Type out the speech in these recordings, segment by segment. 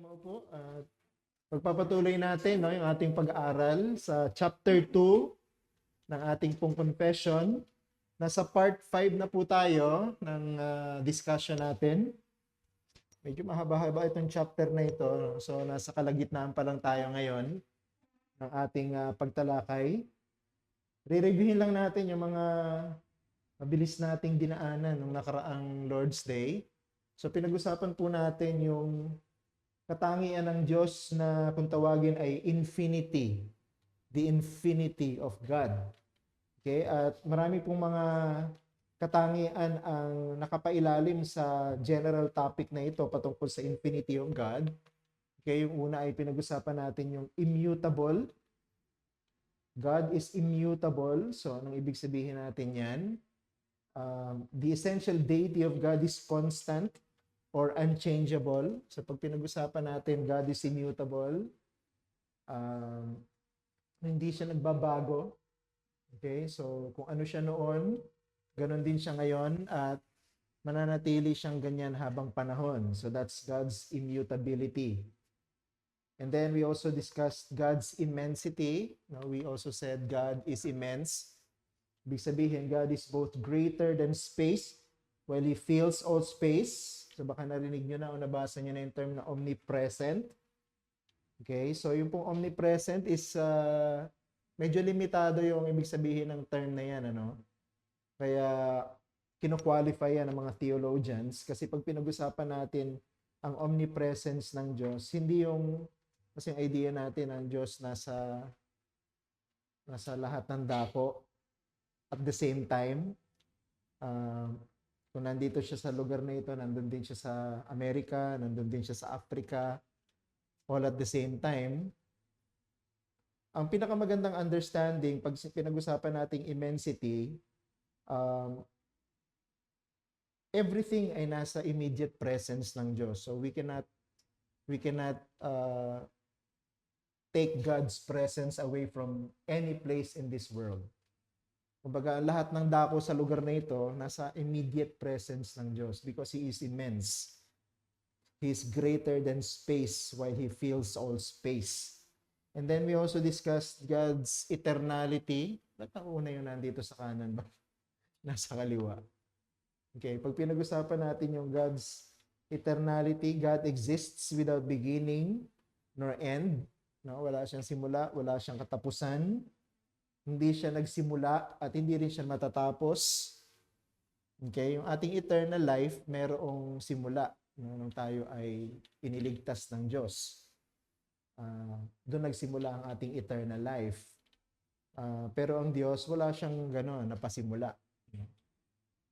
Opo, pagpapatuloy natin no, yung ating pag-aaral sa chapter 2 ng ating pong confession. Nasa part 5 na po tayo ng discussion natin. Medyo mahaba-haba itong chapter na ito. No? So, nasa kalagitnaan pa lang tayo ngayon ng ating pagtalakay. Re-reviewin lang natin yung mga mabilis nating dinaanan ng nakaraang Lord's Day. So, pinag-usapan po natin yung katangian ng Diyos na kung tawagin ay infinity, the infinity of God. Okay? At marami pong mga katangian ang nakapailalim sa general topic na ito patungkol sa infinity of God. Okay, yung una ay pinag-usapan natin yung immutable. God is immutable. So, anong ibig sabihin natin yan? The essential deity of God is constant or unchangeable. So pag pinag-usapan natin, God is immutable. Hindi siya nagbabago. Okay? So kung ano siya noon, ganun din siya ngayon at mananatili siyang ganyan habang panahon. So that's God's immutability. And then we also discussed God's immensity. No, we also said God is immense. Ibig sabihin, God is both greater than space while He fills all space. So baka narinig nyo na o nabasa nyo na yung term na omnipresent. Okay, so yung pong omnipresent is medyo limitado yung ibig sabihin ng term na yan. Ano? Kaya kino-qualify yan ng mga theologians kasi pag pinag-usapan natin ang omnipresence ng Diyos, hindi yung kasi yung idea natin ang Diyos nasa lahat ng dako at the same time. Kung nandito siya sa lugar na ito, nandun din siya sa Amerika, nandun din siya sa Africa, all at the same time. Ang pinakamagandang understanding, pag pinag-usapan nating immensity, everything ay nasa immediate presence ng Diyos. So we cannot take God's presence away from any place in this world. Kumbaga, lahat ng dako sa lugar na ito, nasa immediate presence ng Diyos because He is immense. He is greater than space while He fills all space. And then we also discussed God's eternality. Ba't nauna yun nandito sa kanan ba? Nasa kaliwa. Okay, pag pinag-usapan natin yung God's eternality, God exists without beginning nor end. No, wala siyang simula, wala siyang katapusan. Hindi siya nagsimula at hindi rin siya matatapos. Okay, yung ating eternal life, merong simula nung tayo ay iniligtas ng Diyos. Doon nagsimula ang ating eternal life. Pero ang Diyos, wala siyang gano'n, napasimula.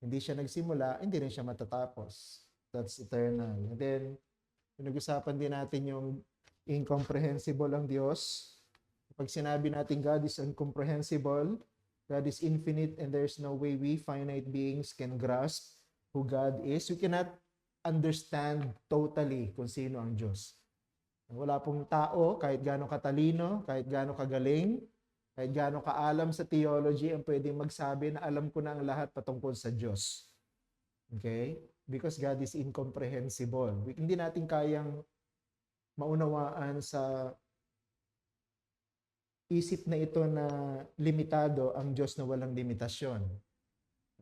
Hindi siya nagsimula, hindi rin siya matatapos. That's eternal. And then, pinag-usapan din natin yung incomprehensible ang Diyos. Pag sinabi natin God is incomprehensible, God is infinite, and there's no way we finite beings can grasp who God is. We cannot understand totally kung sino ang Diyos. Wala pong tao, kahit gaano katalino, kahit gaano kagaling, kahit gaano kaalam sa theology, ang pwedeng magsabi na alam ko na ang lahat patungkol sa Diyos. Okay? Because God is incomprehensible. Hindi natin kayang maunawaan sa isip na ito na limitado ang Diyos na walang limitasyon.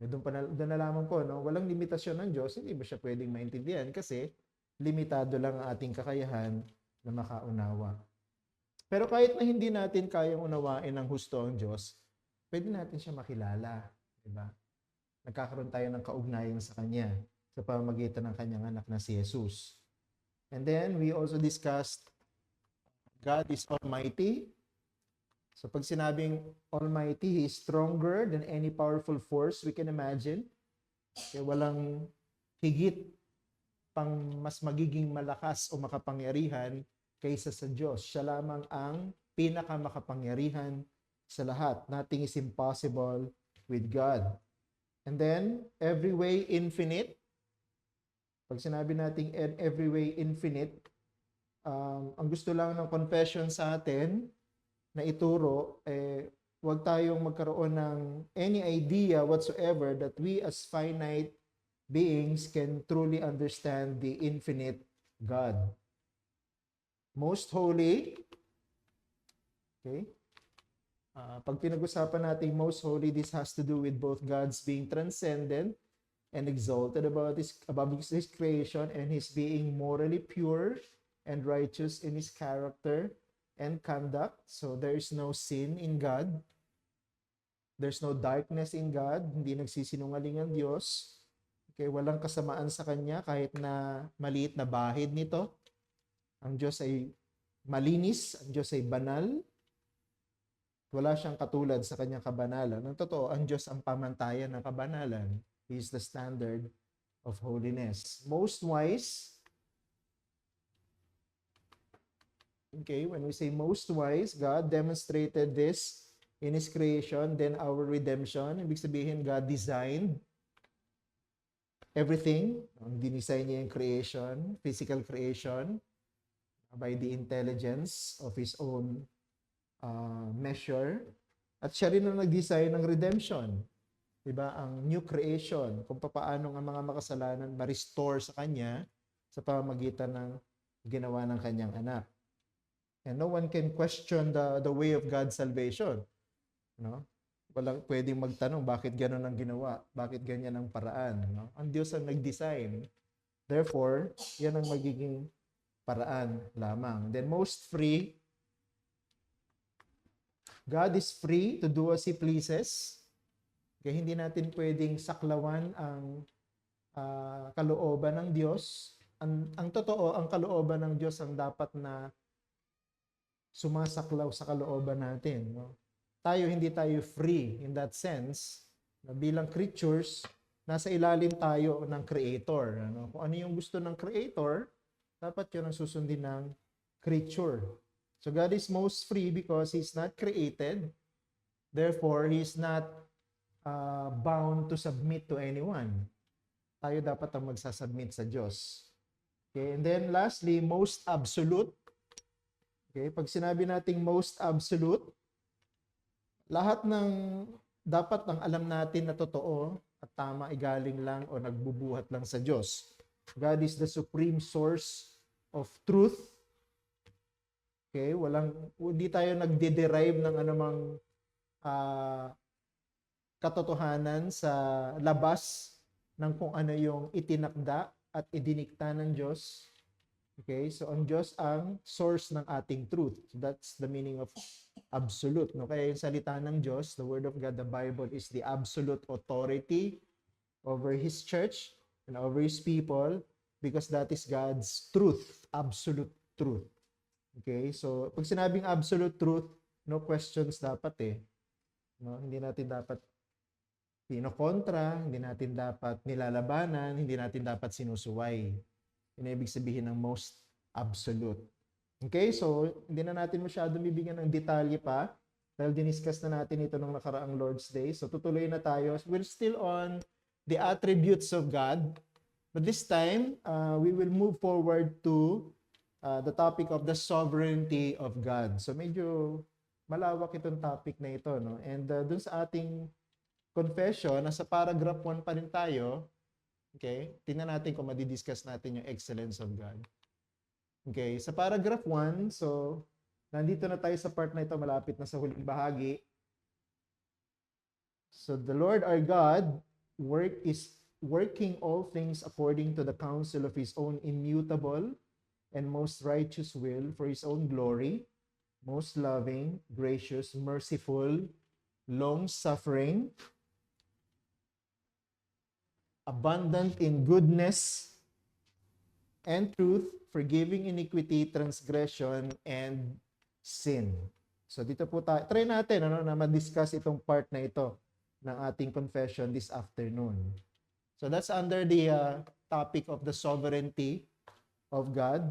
Doon na lamang po, no? Walang limitasyon ng Diyos, hindi ba siya pwedeng maintindihan kasi limitado lang ang ating kakayahan na makaunawa. Pero kahit na hindi natin kayang unawain ng husto ang Diyos, pwede natin siya makilala. Diba? Nagkakaroon tayo ng kaugnayan sa Kanya sa pamamagitan ng Kanyang anak na si Jesus. And then, we also discussed God is Almighty. So pag sinabing Almighty, He is stronger than any powerful force we can imagine. Kaya walang higit pang mas magiging malakas o makapangyarihan kaysa sa Diyos. Siya lamang ang pinakamakapangyarihan sa lahat. Nothing is impossible with God. And then, every way infinite. Pag sinabi natin every way infinite, ang gusto lang ng confession sa atin, na ituro, huwag tayong magkaroon ng any idea whatsoever that we as finite beings can truly understand the infinite God. most holy. Okay? Pag pinag-usapan natin most holy, this has to do with both God's being transcendent and exalted above his creation, and his being morally pure and righteous in his character and conduct. So there is no sin in God. There's no darkness in God. Hindi nagsisinungaling ang Diyos. Okay, walang kasamaan sa Kanya kahit na maliit na bahid nito. Ang Diyos ay malinis, ang Diyos ay banal. Wala siyang katulad sa Kanyang kabanalan. Ang totoo, ang Diyos ang pamantayan ng kabanalan. He is the standard of holiness. Most wise. Okay, when we say most wise, God demonstrated this in His creation, then our redemption. Ibig sabihin, God designed everything. Dinesign niya yung creation, physical creation, by the intelligence of His own measure. At siya rin ang nag-design ng redemption. Diba? Ang new creation, kung paano ang mga makasalanan ma-restore sa Kanya sa pamamagitan ng ginawa ng Kanyang anak. And no one can question the way of God's salvation. No? Walang pwedeng magtanong, bakit gano'n ang ginawa? Bakit ganyan ang paraan? No? Ang Diyos ang nag-design. Therefore, yan ang magiging paraan lamang. Then most free, God is free to do as He pleases. Kaya hindi natin pwedeng saklawan ang kalooban ng Diyos. Ang totoo, ang kalooban ng Diyos ang dapat na sumasaklaw sa kalooban natin. No? Hindi tayo free in that sense. Na bilang creatures, nasa ilalim tayo ng Creator. Ano? Kung ano yung gusto ng Creator, dapat yun ang susundin ng creature. So God is most free because He's not created. Therefore, He's not bound to submit to anyone. Tayo dapat ang magsasubmit sa Diyos. Okay, and then lastly, most absolute. Okay, pag sinabi nating most absolute, lahat ng dapat ang alam natin na totoo at tama ay galing lang o nagbubuhat lang sa Diyos. God is the supreme source of truth. Okay, hindi tayo nagde-derive ng anumang katotohanan sa labas ng kung ano yung itinakda at idinikta ng Diyos. Okay, so ang Diyos ang source ng ating truth. So that's the meaning of absolute. No? Kaya yung salita ng Diyos, the Word of God, the Bible, is the absolute authority over His church and over His people because that is God's truth, absolute truth. Okay, so pag sinabing absolute truth, no questions dapat eh. No? Hindi natin dapat pinokontra, hindi natin dapat nilalabanan, hindi natin dapat sinusuway. Yun ang ibig sabihin ng most absolute. Okay, so hindi na natin masyado bibigyan ng detalye pa dahil diniscuss na natin ito nung nakaraang Lord's Day. So tutuloy na tayo. We're still on the attributes of God. But this time, we will move forward to the topic of the sovereignty of God. So medyo malawak itong topic na ito. No? And dun sa ating confession, nasa paragraph 1 pa rin tayo. Okay? Tingnan natin kung madidiscuss natin yung excellence of God. Okay, sa paragraph 1, so nandito na tayo sa part na ito, malapit na sa huling bahagi. So the Lord our God is working all things according to the counsel of His own immutable and most righteous will for His own glory, most loving, gracious, merciful, long-suffering, abundant in goodness and truth, forgiving iniquity, transgression, and sin. So dito po tayo, try natin na ma-discuss itong part na ito ng ating confession this afternoon. So that's under the topic of the sovereignty of God.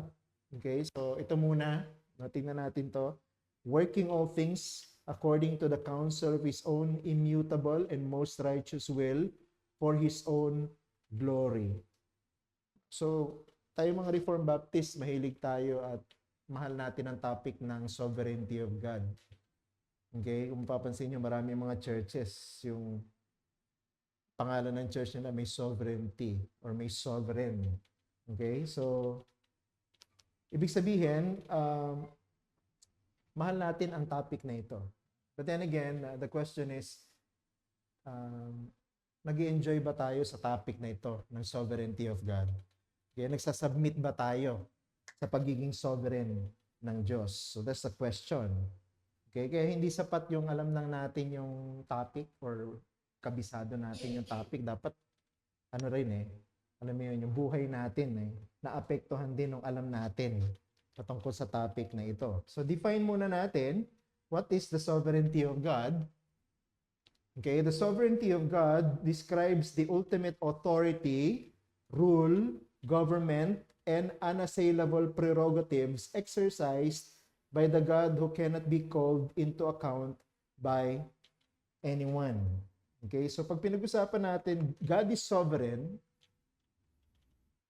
Okay, so ito muna, tingnan natin to. Working all things according to the counsel of His own immutable and most righteous will, for His own glory. So, tayo mga Reformed Baptist, mahilig tayo at mahal natin ang topic ng sovereignty of God. Okay? Kung papansin nyo, marami mga churches, yung pangalan ng church nila may sovereignty or may sovereign. Okay? So, Ibig sabihin, mahal natin ang topic na ito. But then again, the question is, nag-enjoy ba tayo sa topic na ito ng sovereignty of God? Okay, nagsasubmit ba tayo sa pagiging sovereign ng Diyos? So that's the question. Okay, kaya hindi sapat yung alam lang natin yung topic or kabisado natin yung topic. Dapat, ano rin alam mo yun, yung buhay natin naapektuhan din ng alam natin patungkol sa topic na ito. So define muna natin, what is the sovereignty of God? Okay, the sovereignty of God describes the ultimate authority, rule, government, and unassailable prerogatives exercised by the God who cannot be called into account by anyone. Okay, so pag pinag-usapan natin, God is sovereign,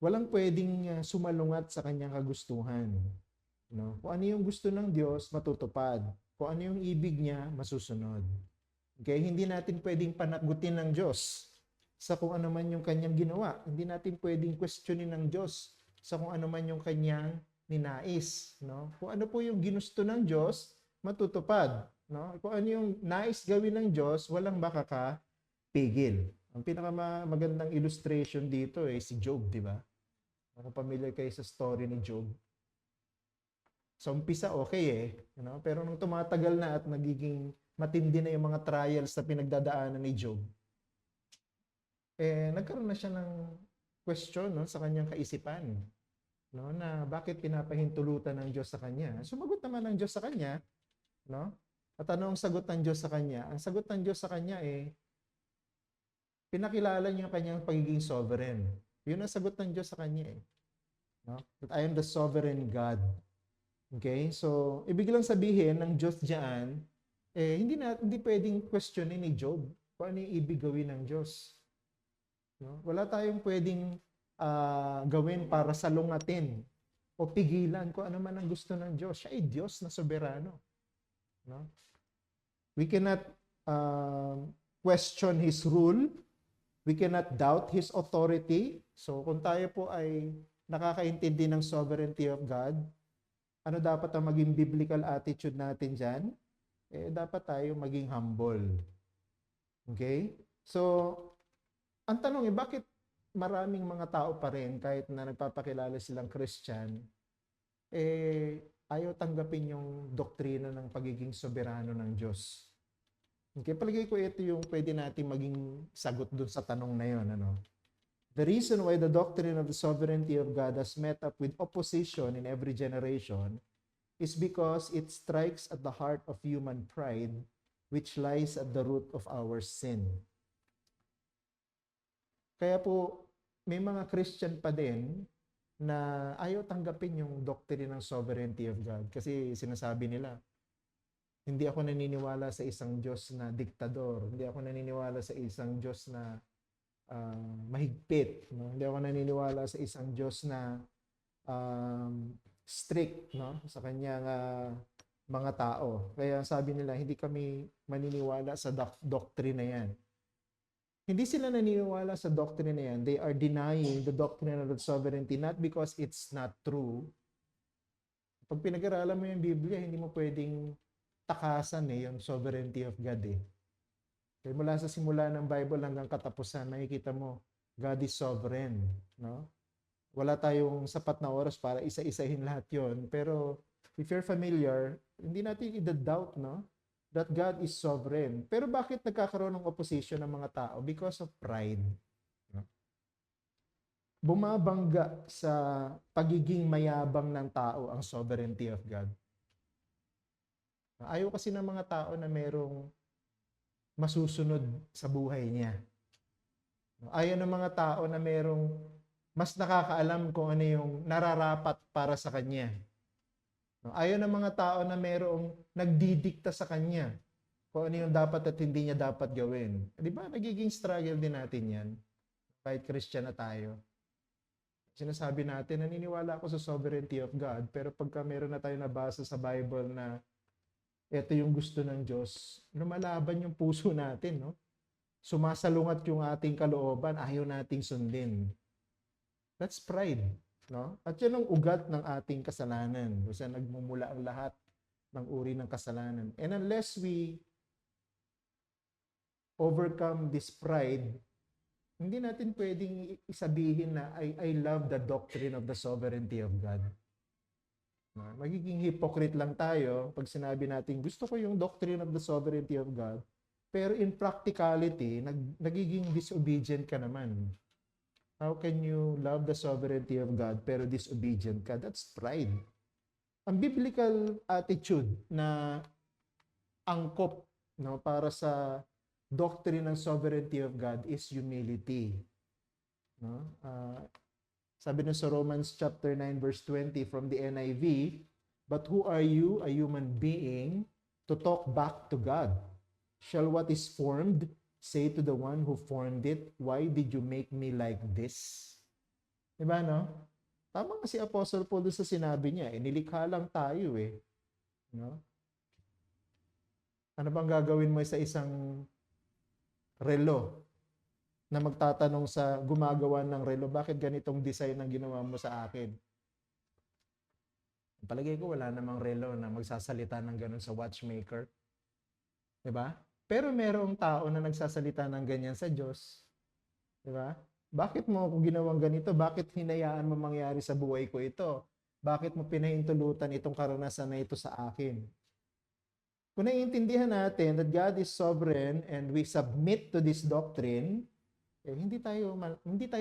walang pwedeng sumalungat sa kanyang kagustuhan. No? Kung ano yung gusto ng Diyos, matutupad. Kung ano yung ibig niya, masusunod. Okay, hindi natin pwedeng panagutin ng Diyos sa kung ano man yung kanyang ginawa. Hindi natin pwedeng questionin ng Diyos sa kung ano man yung kanyang ninais. No? Kung ano po yung ginusto ng Diyos, matutupad. No? Kung ano yung nais gawin ng Diyos, walang makakapigil. Ang pinakamagandang illustration dito si Job, di ba? Kung familiar kayo sa story ni Job. Sa umpisa, okay pero nung tumatagal na at nagiging matindi na yung mga trials na pinagdadaanan ni Job, nagkaroon na siya ng question sa kanyang kaisipan. Na bakit pinapahintulutan ng Diyos sa kanya? Sumagot naman ng Diyos sa kanya. At ano ang sagot ng Diyos sa kanya? Ang sagot ng Diyos sa kanya pinakilala niya yung kanyang pagiging sovereign. Yun ang sagot ng Diyos sa kanya That I am the sovereign God. Okay? So, ibig lang sabihin ng Diyos diyan, hindi pwedeng questionin ni Job kung ano yung ibig gawin ng Diyos. Wala tayong pwedeng gawin para salungatin o pigilan kung ano man ang gusto ng Diyos. Siya ay Diyos na soberano. We cannot question His rule. We cannot doubt His authority. So, kung tayo po ay nakakaintindi ng sovereignty of God, ano dapat ang maging biblical attitude natin dyan? Dapat tayo maging humble. Okay? So, ang tanong bakit maraming mga tao pa rin, kahit na nagpapakilala silang Christian, ayaw tanggapin yung doktrina ng pagiging soberano ng Diyos? Okay, palagay ko ito yung pwede natin maging sagot dun sa tanong na yun. The reason why the doctrine of the sovereignty of God has met up with opposition in every generation is because it strikes at the heart of human pride, which lies at the root of our sin. Kaya po, may mga Christian pa din na ayaw tanggapin yung doctrine ng sovereignty of God. Kasi sinasabi nila, hindi ako naniniwala sa isang Diyos na diktador. Hindi ako naniniwala sa isang Diyos na mahigpit. Hindi ako naniniwala sa isang Diyos na strict sa kanyang mga tao. Kaya sabi nila, hindi kami maniniwala sa doctrine na yan. Hindi sila naniniwala sa doctrine na yan. They are denying the doctrine of the sovereignty not because it's not true. Pag pinag-aralan mo yung Biblia, hindi mo pwedeng takasan yung sovereignty of God Kaya mula sa simula ng Bible hanggang katapusan, makikita mo, God is sovereign. Wala tayong sapat na oras para isa-isahin lahat yon. Pero if you're familiar, hindi natin i-doubt that God is sovereign. Pero bakit nagkakaroon ng opposition ng mga tao? Because of pride. Bumabangga sa pagiging mayabang ng tao ang sovereignty of God. Ayaw kasi ng mga tao na merong masusunod sa buhay niya. Ayaw ng mga tao na merong mas nakakaalam kung ano yung nararapat para sa kanya. Ayaw ng mga tao na merong nagdidikta sa kanya kung ano yung dapat at hindi niya dapat gawin. Di ba? Nagiging struggle din natin yan. Kahit Christian na tayo. Sinasabi natin, naniniwala ako sa sovereignty of God, pero pagka meron na tayo nabasa sa Bible na ito yung gusto ng Diyos, lumalaban yung puso natin, Sumasalungat yung ating kalooban, ayaw nating sundin. That's pride. no? At yan ang ugat ng ating kasalanan. Kung saan nagmumula ang lahat ng uri ng kasalanan. And unless we overcome this pride, hindi natin pwedeng isabihin na I love the doctrine of the sovereignty of God. Magiging hypocrite lang tayo pag sinabi natin, gusto ko yung doctrine of the sovereignty of God, pero in practicality, nagiging disobedient ka naman. How can you love the sovereignty of God pero disobedient ka? That's pride. Ang biblical attitude na angkop, no, para sa doctrine ng sovereignty of God is humility. No? Sabi nun sa Romans chapter 9 verse 20 from the NIV, "But who are you, a human being, to talk back to God? Shall what is formed say to the one who formed it, why did you make me like this?" Diba, no? Tama kasi Apostle Paul doon sa sinabi niya, nilikha lang tayo eh. No? Ano bang gagawin mo sa isang relo na magtatanong sa gumagawa ng relo, bakit ganitong design ang ginawa mo sa akin? Palagay ko wala namang relo na magsasalita ng ganun sa watchmaker. Diba? Pero merong tao na nagsasalita ng ganyan sa Diyos. Diba? Bakit mo ako ginawang ganito? Bakit hinayaan mo mangyari sa buhay ko ito? Bakit mo pinahintulutan itong karanasan na ito sa akin? Kung naiintindihan natin that God is sovereign and we submit to this doctrine, hindi tayo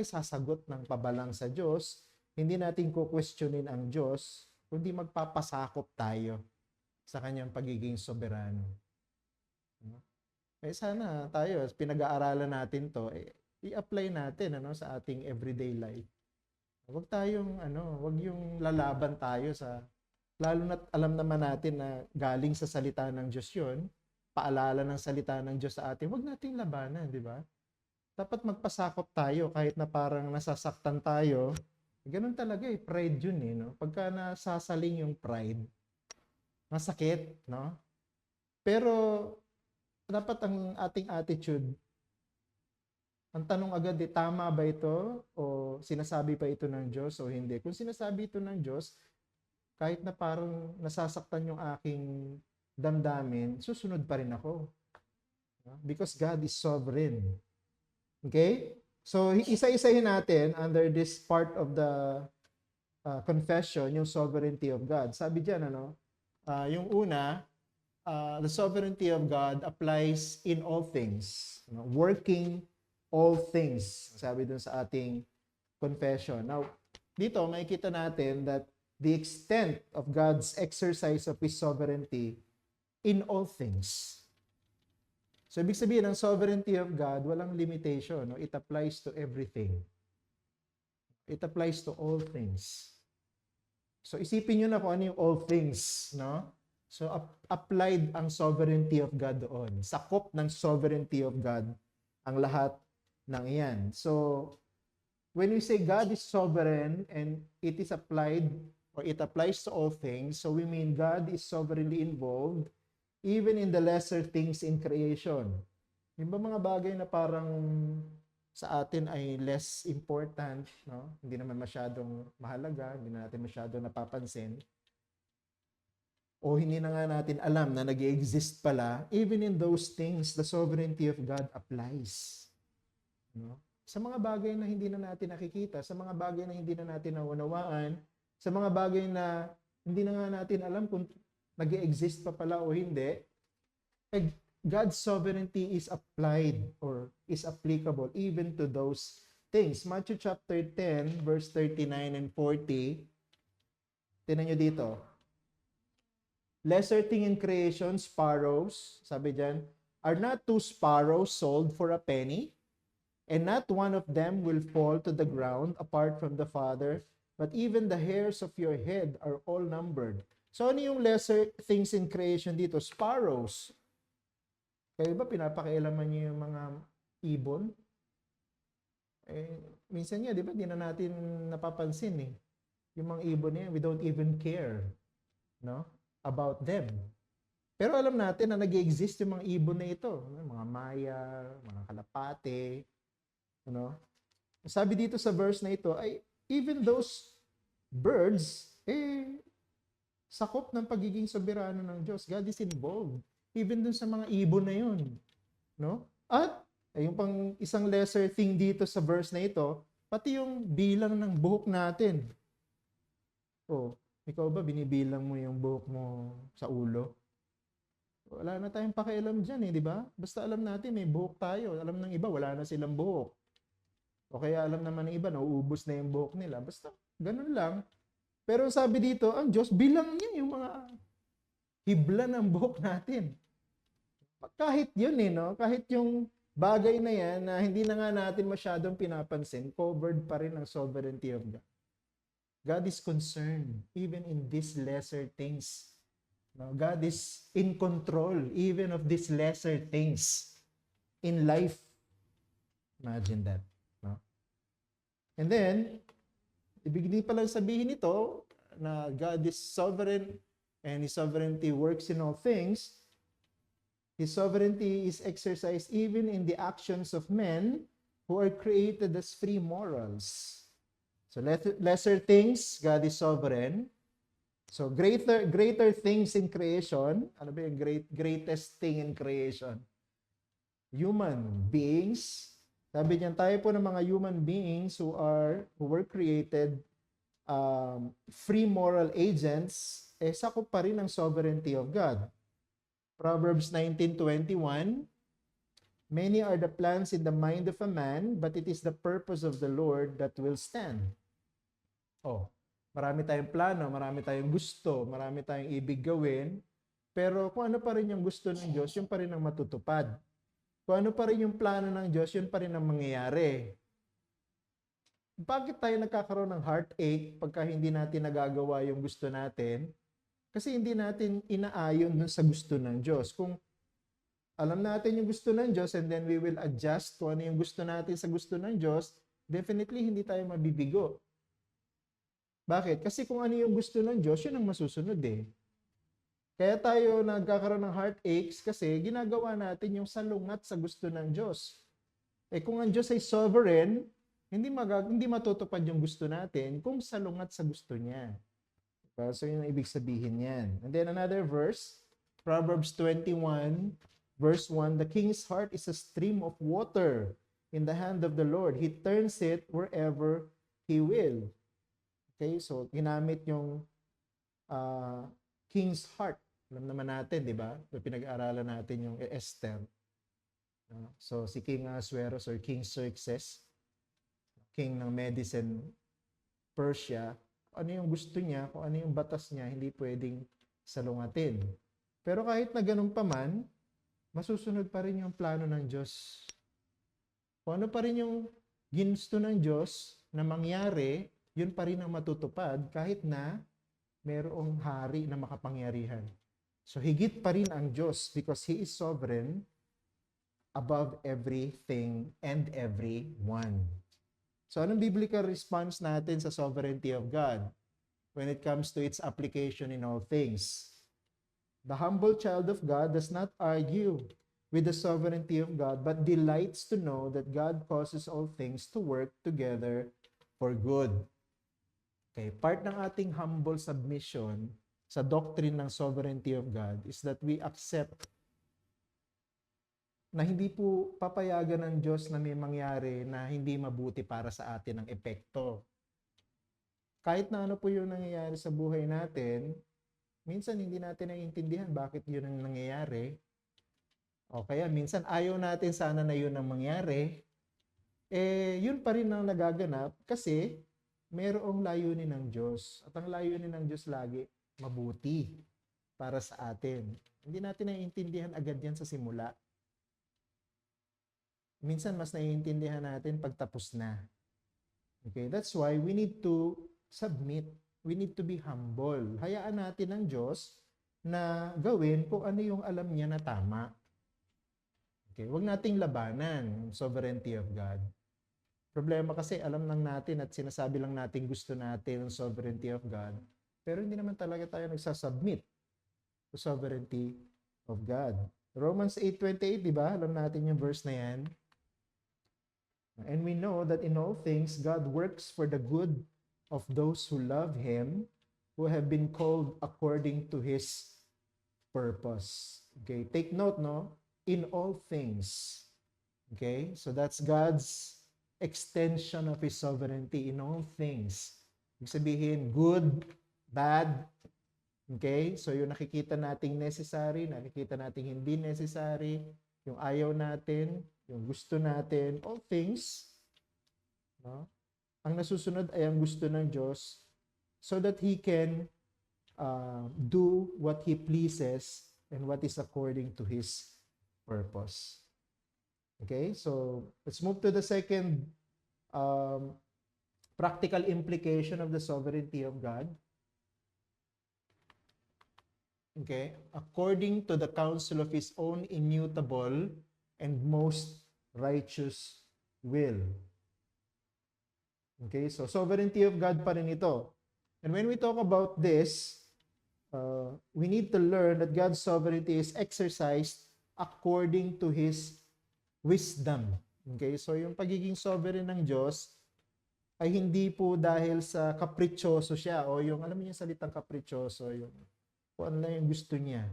sasagot ng pabalang sa Diyos, hindi natin kukwestiyonin ang Diyos, kundi magpapasakop tayo sa kanyang pagiging soberano. Sana tayo, pinag-aaralan natin to, i-apply natin sa ating everyday life. Huwag yung lalaban tayo lalo na't alam naman natin na galing sa salita ng Diyos yun, paalala ng salita ng Diyos sa atin, huwag nating labanan, di ba? Dapat magpasakop tayo kahit na parang nasasaktan tayo. Ganun talaga pride yun no? Pagka nasasaling yung pride, masakit, no? Pero dapat ang ating attitude, ang tanong agad tama ba ito? O sinasabi pa ito ng Diyos o hindi? Kung sinasabi ito ng Diyos, kahit na parang nasasaktan yung aking damdamin, susunod pa rin ako. Because God is sovereign. Okay? So, isa-isahin natin under this part of the confession, yung sovereignty of God. Sabi dyan, yung una, the sovereignty of God applies in all things. Working all things. Sabi dun sa ating confession. Now, dito, makikita natin that the extent of God's exercise of His sovereignty in all things. So, ibig sabihin, ang sovereignty of God, walang limitation. No? It applies to everything. It applies to all things. So, isipin nyo na kung ano yung all things. No? So, applied ang sovereignty of God doon. Sakop ng sovereignty of God ang lahat ng iyan. So, when we say God is sovereign and it is applied or it applies to all things, so we mean God is sovereignly involved even in the lesser things in creation. Yung ba mga bagay na parang sa atin ay less important, no? Hindi naman masyadong mahalaga, hindi na natin masyadong napapansin, o hindi na nga natin alam na nag-exist pala, even in those things, the sovereignty of God applies. No? Sa mga bagay na hindi na natin nakikita, sa mga bagay na hindi na natin naunawaan, sa mga bagay na hindi na nga natin alam kung nag-exist pa pala o hindi, God's sovereignty is applied or is applicable even to those things. Matthew chapter 10, verse 39 and 40. Tingnan nyo dito. Lesser thing in creation, sparrows, sabi dyan, are not two sparrows sold for a penny? And not one of them will fall to the ground apart from the Father, but even the hairs of your head are all numbered. So, ano yung lesser things in creation dito? Sparrows. Kaya ba pinapakialaman niyo yung mga ibon? Minsan nga, di ba, di na natin napapansin Yung mga ibon niya, we don't even care, no? About them. Pero alam natin na nag-exist yung mga ibon na ito. Mga maya, mga kalapate, Sabi dito sa verse na ito, ay even those birds, sakop ng pagiging soberano ng Diyos. God is involved. Even dun sa mga ibon na yun. No? At, yung pang isang lesser thing dito sa verse na ito, pati yung bilang ng buhok natin. Ikaw ba binibilang mo yung buhok mo sa ulo? Wala na tayong pakialam dyan di ba? Basta alam natin may buhok tayo. Alam ng iba, wala na silang buhok. O kaya alam naman ng iba, nauubos na yung buhok nila. Basta, ganun lang. Pero sabi dito, ang Diyos, bilang niya yung mga hibla ng buhok natin. Kahit yun no? Kahit yung bagay na yan na hindi na nga natin masyadong pinapansin, covered pa rin ang sovereignty of God. God is concerned even in these lesser things. No? God is in control even of these lesser things in life. Imagine that. No? And then, ibig pa lang sabihin ito na God is sovereign and His sovereignty works in all things. His sovereignty is exercised even in the actions of men who are created as free morals. So lesser things, God is sovereign. So greater things in creation. Ano ba yung greatest thing in creation? Human beings. Sabi niyan, tayo po ng mga human beings who were created free moral agents, sakop pa rin ang sovereignty of God. Proverbs 19:21, many are the plans in the mind of a man, but it is the purpose of the Lord that will stand. Marami tayong plano, marami tayong gusto, marami tayong ibig gawin, pero kung ano pa rin yung gusto ng Diyos, yun pa rin ang matutupad. Kung ano pa rin yung plano ng Diyos, yun pa rin ang mangyayari. Bakit tayo nagkakaroon ng heartache pagka hindi natin nagagawa yung gusto natin? Kasi hindi natin inaayon dun sa gusto ng Diyos. Kung alam natin yung gusto ng Diyos and then we will adjust kung ano yung gusto natin sa gusto ng Diyos, definitely hindi tayo mabibigo. Bakit? Kasi kung ano yung gusto ng Diyos, yun ang masusunod Kaya tayo nagkakaroon ng heartaches kasi ginagawa natin yung salungat sa gusto ng Diyos. Kung ang Diyos ay sovereign, hindi matutupad yung gusto natin kung salungat sa gusto niya. So yun ang ibig sabihin yan. And then another verse, Proverbs 21, verse 1, the king's heart is a stream of water in the hand of the Lord. He turns it wherever He will. Okay, so ginamit yung king's heart. Alam naman natin, di ba? Pinag-aaralan natin yung Esther. So si King Ahasuerus or King Xerxes, king ng Medes and Persia, ano yung gusto niya, kung ano yung batas niya, hindi pwedeng salungatin. Pero kahit na ganun pa man, masusunod pa rin yung plano ng Diyos. Kung ano pa rin yung ginusto ng Diyos na mangyari, yun pa rin ang matutupad kahit na mayroong hari na makapangyarihan. So higit pa rin ang Diyos because He is sovereign above everything and everyone. So anong biblical response natin sa sovereignty of God when it comes to its application in all things? The humble child of God does not argue with the sovereignty of God, but delights to know that God causes all things to work together for good. Okay, part ng ating humble submission sa doctrine ng sovereignty of God is that we accept na hindi po papayagan ng Diyos na may mangyari na hindi mabuti para sa atin ang epekto. Kahit na ano po yung nangyayari sa buhay natin, minsan hindi natin naiintindihan bakit yun ang nangyayari. O kaya minsan ayaw natin sana na yun ang mangyari, yun pa rin ang nagaganap kasi mayroong layunin ng Diyos. At ang layunin ng Diyos lagi, mabuti para sa atin. Hindi natin naiintindihan agad yan sa simula. Minsan mas naiintindihan natin pag tapos na. Okay, that's why we need to submit. We need to be humble. Hayaan natin ang Diyos na gawin kung ano yung alam niya na tama. Okay, huwag nating labanan yung sovereignty of God. Problema kasi alam lang natin at sinasabi lang natin gusto natin ang sovereignty of God, pero hindi naman talaga tayo nagsasubmit to sovereignty of God. Romans 8:28, di ba? Alam natin yung verse na yan. And we know that in all things, God works for the good of those who love Him, who have been called according to His purpose. Okay, take note, no? In all things. Okay, so that's God's extension of His sovereignty in all things. Ibig sabihin, good, bad. Okay, so yung nakikita nating necessary, nakikita nating hindi necessary, yung ayaw natin, yung gusto natin, all things, no? Ang nasusunod ay ang gusto ng Diyos so that He can do what He pleases and what is according to His purpose. Okay, so let's move to the second practical implication of the sovereignty of God. Okay, according to the counsel of His own immutable and most righteous will. Okay, so sovereignty of God pa rin ito. And when we talk about this, we need to learn that God's sovereignty is exercised according to His wisdom. Okay, so yung pagiging sovereign ng Diyos ay hindi po dahil sa kapritsyoso siya o yung, alam niyo yung salitang kapritsyoso, yung kung ano lang yung gusto niya,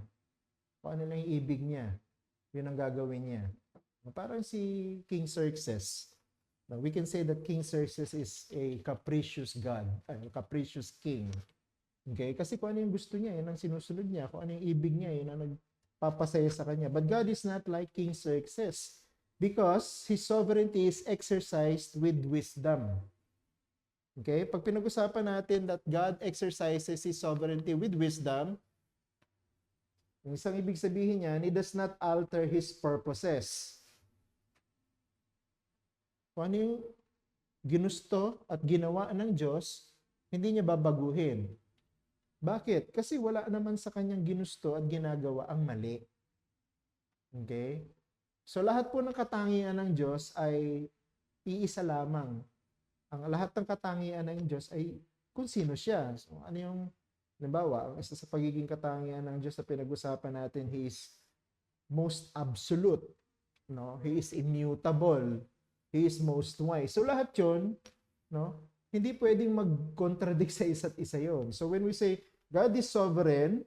kung ano lang yung ibig niya, yun ang gagawin niya. Parang si King Xerxes. Now, we can say that King Xerxes is a capricious God, a capricious king. Okay? Kasi kung ano yung gusto niya, yun ang sinusunod niya. Kung ano yung ibig niya, yun ang nagpapasaya sa kanya. But God is not like King Xerxes because His sovereignty is exercised with wisdom. Okay? Pag pinag-usapan natin that God exercises His sovereignty with wisdom, yung isang ibig sabihin niya, He does not alter His purposes. Kung ano yung ginusto at ginawa ng Diyos, hindi niya babaguhin. Bakit? Kasi wala naman sa kanyang ginusto at ginagawa ang mali. Okay? So lahat po ng katangian ng Diyos ay iisa lamang. Ang lahat ng katangian ng Diyos ay kung sino siya. So ano yung, halimbawa, ang isa sa pagiging katangian ng Diyos na pinag-usapan natin, He is most absolute. No? He is immutable. He is most wise. So lahat yun, no? Hindi pwedeng mag-contradict sa isa't isa yun. So when we say God is sovereign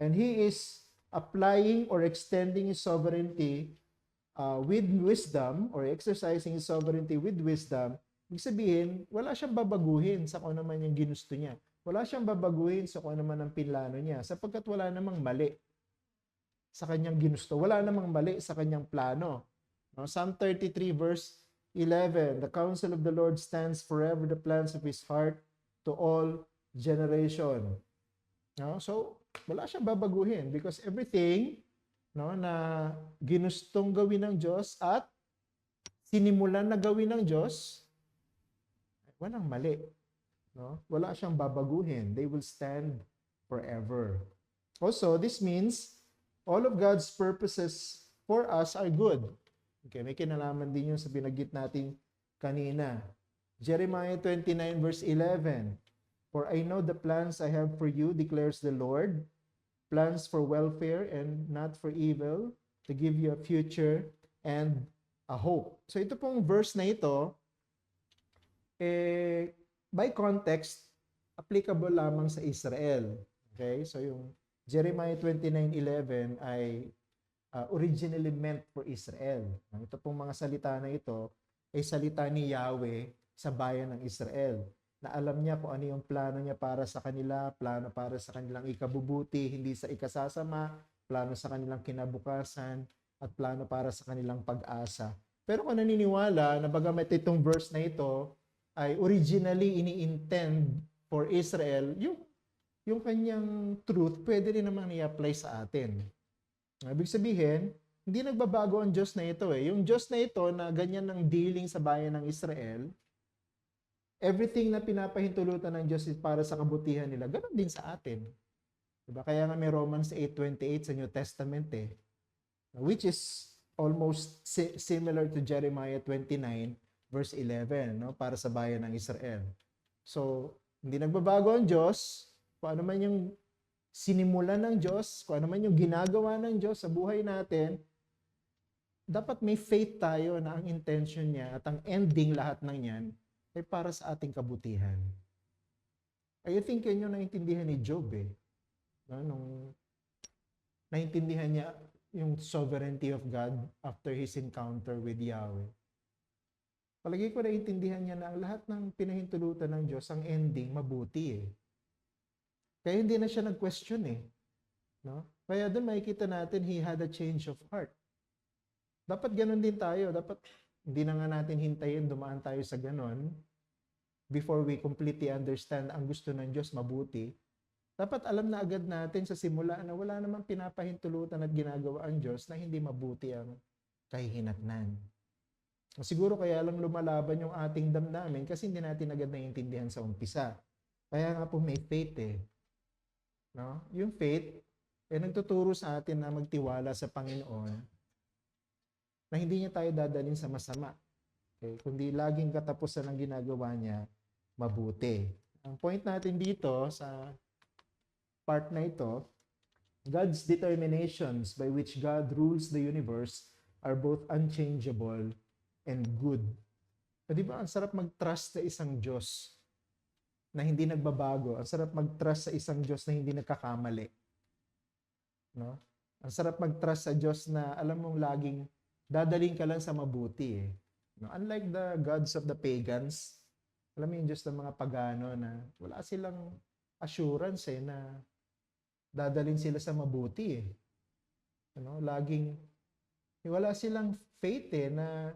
and He is applying or extending His sovereignty with wisdom or exercising His sovereignty with wisdom, ibig sabihin, wala siyang babaguhin sa kung ano man yung ginusto niya. Wala siyang babaguhin sa kung ano man ang pinlano niya sapagkat wala namang mali sa kanyang ginusto. Wala namang mali sa kanyang plano. No? Psalm 33 verse 11, the counsel of the Lord stands forever, the plans of His heart to all generation. No? So, wala siyang babaguhin because everything, no, na ginustong gawin ng Diyos at sinimulan na gawin ng Diyos, walang mali. No? Wala siyang babaguhin. They will stand forever. Also, this means all of God's purposes for us are good. Okay, may kinalaman din yun sa binanggit natin kanina. Jeremiah 29 verse 11, for I know the plans I have for you, declares the Lord, plans for welfare and not for evil, to give you a future and a hope. So ito pong verse na ito, by context, applicable lamang sa Israel. Okay, so yung Jeremiah 29:11 ay originally meant for Israel. Ito pong mga salita na ito ay salita ni Yahweh sa bayan ng Israel, na alam niya kung ano yung plano niya para sa kanila, plano para sa kanilang ikabubuti, hindi sa ikasasama, plano sa kanilang kinabukasan, at plano para sa kanilang pag-asa. Pero kung naniniwala na bagamat itong verse na ito ay originally ini-intend for Israel, yung kanyang truth pwede rin namang i-apply sa atin. Ibig sabihin, hindi nagbabago ang Diyos na ito eh. Yung Diyos na ito na ganyan ng dealing sa bayan ng Israel, everything na pinapahintulutan ng Diyos is para sa kabutihan nila. Ganon din sa atin. Diba? Kaya nga may Romans 8:28 sa New Testament eh. Which is almost similar to Jeremiah 29 verse 11, no? Para sa bayan ng Israel. So, hindi nagbabago ang Diyos. Kung ano man yung sinimulan ng Diyos, kung ano man yung ginagawa ng Diyos sa buhay natin, dapat may faith tayo na ang intention niya at ang ending lahat ng yan ay para sa ating kabutihan. I think yan yung naintindihan ni Job eh. No? Nung naintindihan niya yung sovereignty of God after his encounter with Yahweh. Palagi ko naintindihan niya na ang lahat ng pinahintulutan ng Diyos, ang ending, mabuti eh. Kaya hindi na siya nag-question eh. No? Kaya doon makikita natin, he had a change of heart. Dapat ganun din tayo. Dapat hindi na nga natin hintayin, dumaan tayo sa ganun before we completely understand ang gusto ng Diyos mabuti. Dapat alam na agad natin sa simula na wala namang pinapahintulutan at ginagawa ang Diyos na hindi mabuti ang kahihinatnan. Siguro kaya lang lumalaban yung ating damdamin kasi hindi natin agad naiintindihan sa umpisa. Kaya nga po may faith eh. No? Yung faith, nagtuturo sa atin na magtiwala sa Panginoon na hindi niya tayo dadalhin sa masama. Okay? Kundi laging katapusan ng ginagawa niya, mabuti. Ang point natin dito sa part na ito, God's determinations by which God rules the universe are both unchangeable and good. Di ba, ang sarap mag-trust sa isang Diyos na hindi nagbabago. Ang sarap mag-trust sa isang Diyos na hindi nagkakamali. No? Ang sarap mag-trust sa Diyos na alam mong laging dadaling ka lang sa mabuti eh. No? Unlike the gods of the pagans, alam mo yung Diyos ng mga pagano na wala silang assurance eh na dadalhin sila sa mabuti eh. Ano? Laging wala silang faith eh na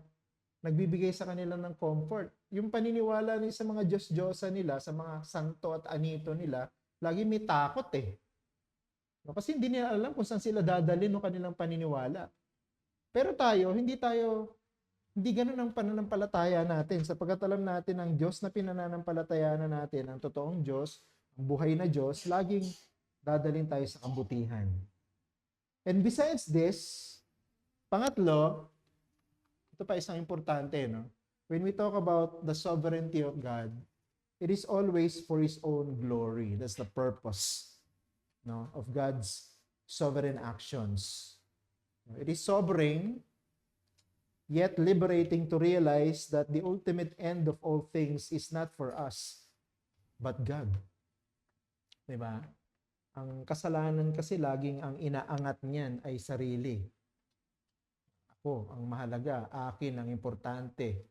nagbibigay sa kanila ng comfort. Yung paniniwala nila sa mga Diyos-Diyosa nila, sa mga santo at anito nila, lagi may takot eh. No? Kasi hindi nila alam kung saan sila dadalhin ng kanilang paniniwala. Pero tayo, hindi ganun ang pananampalataya natin. Sapagkat alam natin ang Diyos na pinananampalatayaan natin, ang totoong Diyos, ang buhay na Diyos, laging dadalhin tayo sa kabutihan. And besides this, pangatlo, ito pa isang importante, no? When we talk about the sovereignty of God, it is always for His own glory. That's the purpose, no, of God's sovereign actions. It is sobering, yet liberating to realize that the ultimate end of all things is not for us, but God. Diba? Ang kasalanan kasi laging ang inaangat niyan ay sarili. Ako, ang mahalaga, akin ang importante.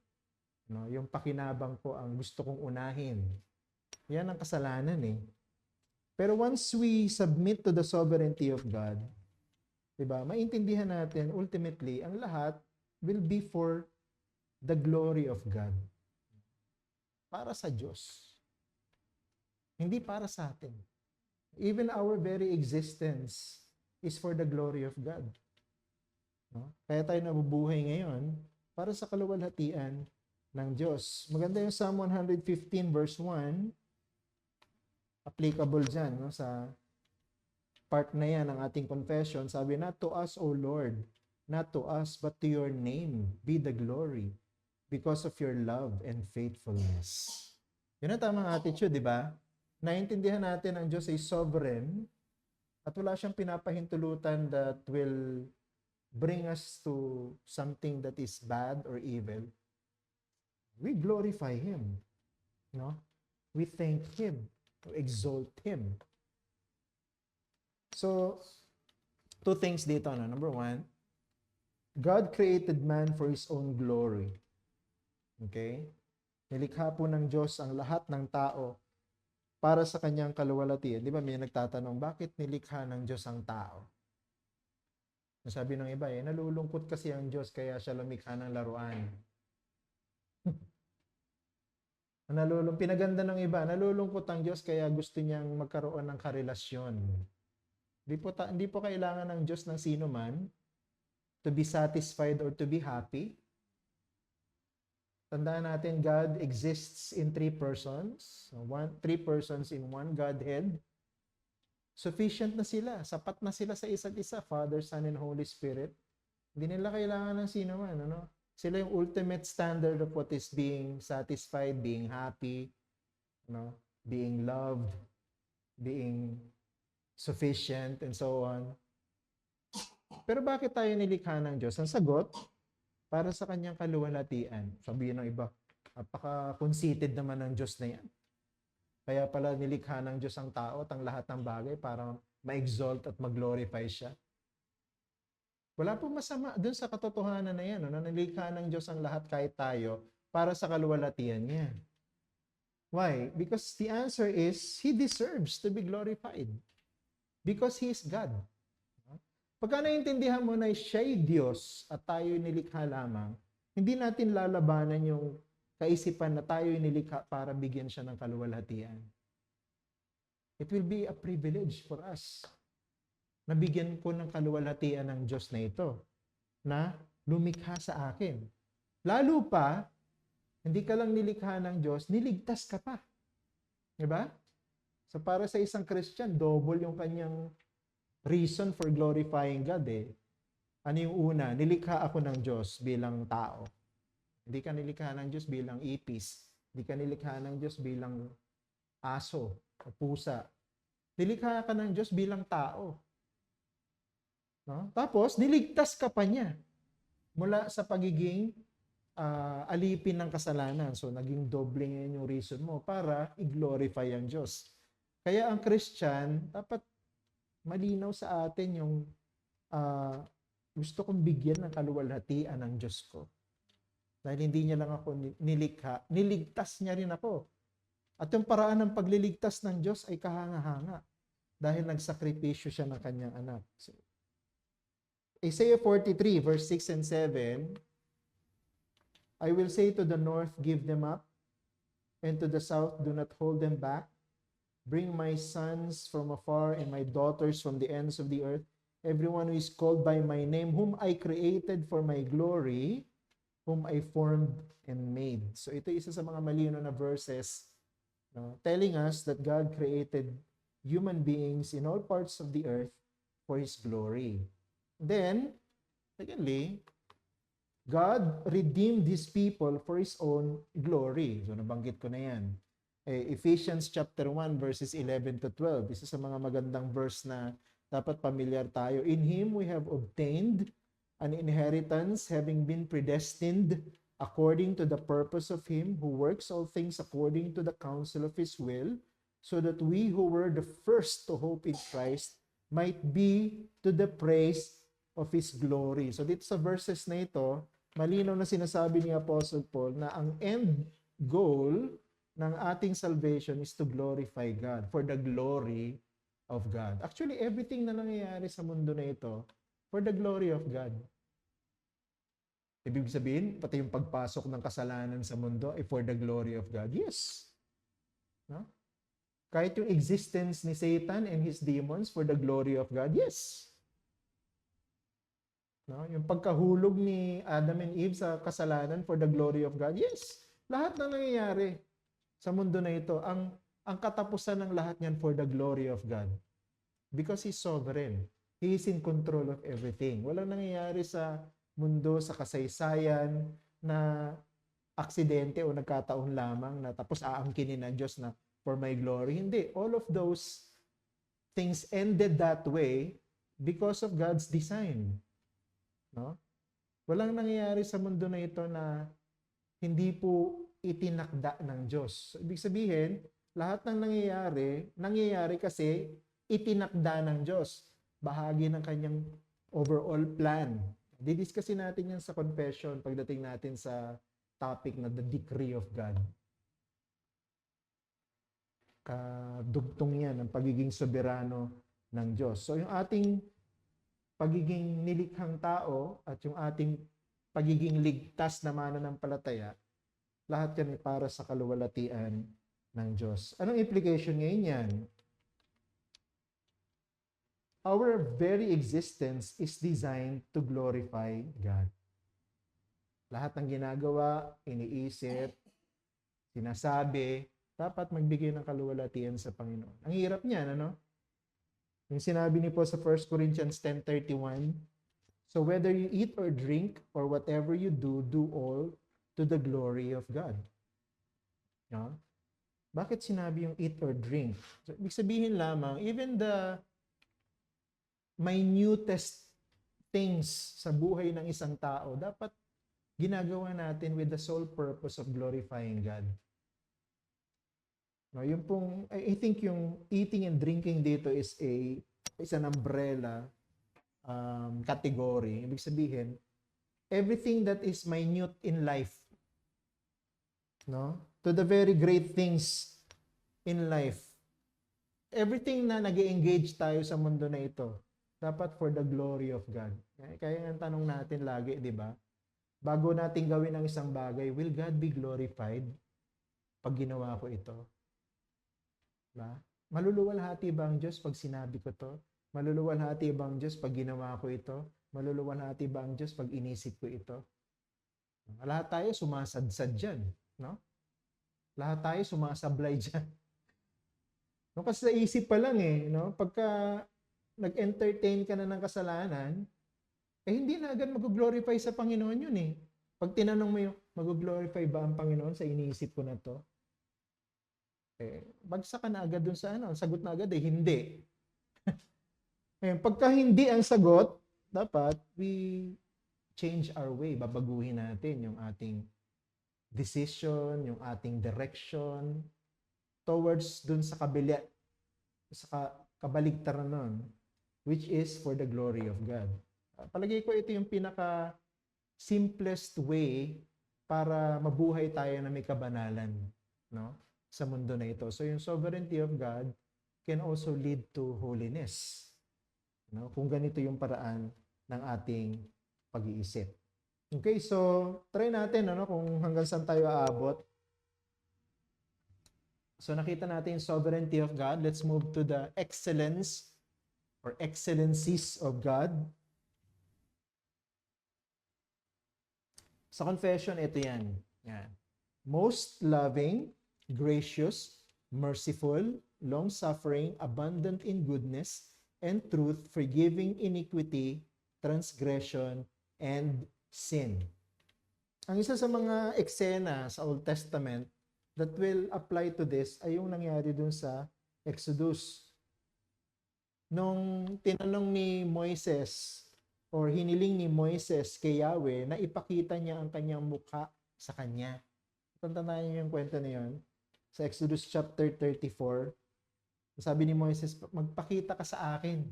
No, yung pakinabang ko ang gusto kong unahin. Yan ang kasalanan eh. Pero once we submit to the sovereignty of God, diba, maintindihan natin ultimately ang lahat will be for the glory of God. Para sa Diyos. Hindi para sa atin. Even our very existence is for the glory of God. No? Kaya tayo nabubuhay ngayon para sa kaluwalhatian ng Diyos. Maganda yung Psalm 115 verse 1. Applicable dyan, no? Sa part na yan ng ating confession. Sabi, not to us, O Lord, not to us, but to your name be the glory because of your love and faithfulness. Yun ang tamang attitude, di ba? Naintindihan natin ang Diyos ay sovereign at wala siyang pinapahintulutan that will bring us to something that is bad or evil. We glorify Him. No? We thank Him. We exalt Him. So, two things dito. No? Number one, God created man for His own glory. Okay? Nilikha po ng Diyos ang lahat ng tao para sa kanyang kaluwalhatian. Di ba may nagtatanong, bakit nilikha ng Diyos ang tao? Sabi ng iba, nalulungkot kasi ang Diyos kaya siya lumikha ng laruan. Pinaganda ng iba, nalulungkot ang Diyos kaya gusto niyang magkaroon ng karelasyon. Hindi po kailangan ng Diyos ng sino man to be satisfied or to be happy. Tandaan natin, God exists in three persons. Three persons in one Godhead. Sufficient na sila. Sapat na sila sa isa't isa. Father, Son, and Holy Spirit. Hindi nila kailangan ng sino man. Ano? Sila yung ultimate standard of what is being satisfied, being happy, being loved, being sufficient, and so on. Pero bakit tayo nilikha ng Diyos? Ang sagot, para sa kanyang kaluwalhatian. Sabihin ng iba, napaka-conceited naman ng Diyos na yan. Kaya pala nilikha ng Diyos ang tao at ang lahat ng bagay para ma-exalt at mag-glorify siya. Wala pong masama dun sa katotohanan na yan, no? Na nilikha ng Diyos ang lahat kahit tayo para sa kaluwalhatian niya. Why? Because the answer is, He deserves to be glorified. Because He is God. Pagka naintindihan mo na siya'y Diyos at tayo'y nilikha lamang, hindi natin lalabanan yung kaisipan na tayo'y nilikha para bigyan siya ng kaluwalhatian. It will be a privilege for us na bigyan ko ng kaluwalhatian ng Diyos na ito na lumikha sa akin. Lalo pa, hindi ka lang nilikha ng Diyos, niligtas ka pa. Diba? So para sa isang Christian, double yung kanyang reason for glorifying God eh. Ano yung una? Nilikha ako ng Diyos bilang tao. Hindi ka nilikha ng Diyos bilang ipis. Hindi ka nilikha ng Diyos bilang aso o pusa. Nilikha ka ng Diyos bilang tao. No? Tapos, niligtas ka pa niya mula sa pagiging alipin ng kasalanan. So, naging doble ngayon yung reason mo para i-glorify ang Diyos. Kaya ang Christian, dapat malinaw sa atin yung gusto kong bigyan ng kaluwalhatian ng Diyos ko. Dahil hindi niya lang ako nilikha, niligtas niya rin ako. At yung paraan ng pagliligtas ng Diyos ay kahanga-hanga dahil nagsakripisyo siya ng kanyang anak. So, Isaiah 43 verse 6 and 7, I will say to the north, give them up, and to the south, do not hold them back. Bring my sons from afar and my daughters from the ends of the earth, everyone who is called by my name, whom I created for my glory, whom I formed and made. So ito isa sa mga malino na verses, no, telling us that God created human beings in all parts of the earth for His glory. Then, secondly, God redeemed His people for His own glory. So nabanggit ko na yan. Ephesians chapter 1 verses 11 to 12. Isa sa mga magandang verse na dapat pamilyar tayo. In Him we have obtained an inheritance, having been predestined according to the purpose of Him who works all things according to the counsel of His will, so that we who were the first to hope in Christ might be to the praise of His glory. So dito sa verses na ito, malinaw na sinasabi ni Apostle Paul na ang end goal ng ating salvation is to glorify God, for the glory of God. Actually, everything na nangyayari sa mundo na ito, for the glory of God. Ibig sabihin, pati yung pagpasok ng kasalanan sa mundo ay for the glory of God. Yes. No? Kahit yung existence ni Satan and his demons for the glory of God, yes. No? Yung pagkahulog ni Adam and Eve sa kasalanan for the glory of God, yes. Lahat na nangyayari sa mundo na ito, ang katapusan ng lahat niyan for the glory of God. Because He's sovereign. He is in control of everything. Walang nangyayari sa mundo, sa kasaysayan na aksidente o nagkataon lamang na tapos aangkinin ng Diyos na for my glory. Hindi. All of those things ended that way because of God's design. No? Walang nangyayari sa mundo na ito na hindi po itinakda ng Diyos. So, ibig sabihin, lahat ng nangyayari kasi itinakda ng Diyos. Bahagi ng kanyang overall plan. Didiscusin natin yan sa confession pagdating natin sa topic na the decree of God. Kadugtong yan ang pagiging soberano ng Diyos. So yung ating pagiging nilikhang tao at yung ating pagiging ligtas na mananampalataya, lahat yan ay para sa kaluwalhatian ng Diyos. Anong implication ngayon yan? Our very existence is designed to glorify God. Lahat ng ginagawa, iniisip, sinasabi, dapat magbigay ng kaluwalhatian sa Panginoon. Ang hirap niyan, ano? Yung sinabi ni po sa 1 Corinthians 10:31, so whether you eat or drink or whatever you do, do all to the glory of God. No? Bakit sinabi yung eat or drink? So, ibig sabihin lamang, even the minutest things sa buhay ng isang tao, dapat ginagawa natin with the sole purpose of glorifying God. No, yung pong, I think yung eating and drinking dito is an umbrella category. Ibig sabihin, everything that is minute in life, no? To the very great things in life. Everything na nag-engage tayo sa mundo na ito, dapat for the glory of God. Kaya ang tanong natin lagi, di ba? Bago natin gawin ang isang bagay, will God be glorified pag ginawa ko ito? Diba? Maluluwalhati ba ang Diyos pag sinabi ko to? Maluluwalhati ba ang Diyos pag ginawa ko ito? Maluluwalhati ba ang Diyos pag inisip ko ito? Lahat tayo sumasadsad dyan, no? Lahat tayo sumasablay dyan. No, kasi sa isip pa lang no? Pagka nag-entertain ka na ng kasalanan, hindi na agad mag-glorify sa Panginoon yun Pag tinanong mo yung, mag-glorify ba ang Panginoon sa iniisip ko na to? Bagsak ka na agad dun sa ang sagot na agad hindi. Pagka hindi ang sagot, dapat we change our way. Babaguhin natin yung ating decision, yung ating direction towards dun sa kabaligtaran nun, which is for the glory of God. Palagay ko ito yung pinaka simplest way para mabuhay tayo na may kabanalan, no? Sa mundo na ito. So yung sovereignty of God can also lead to holiness. No? Kung ganito yung paraan ng ating pag-iisip. Okay, so try natin kung hanggang saan tayo aabot. So nakita natin yung sovereignty of God. Let's move to the excellence or excellencies of God. Sa confession, ito yan. Most loving, gracious, merciful, long-suffering, abundant in goodness and truth, forgiving iniquity, transgression, and sin. Ang isa sa mga eksena sa Old Testament that will apply to this ay yung nangyari dun sa Exodus. Nung tinanong ni Moises or hiniling ni Moises kay Yahweh na ipakita niya ang kanyang mukha sa kanya. Tandaan niyo yung kwento na yun. Sa Exodus chapter 34, sabi ni Moises, magpakita ka sa akin.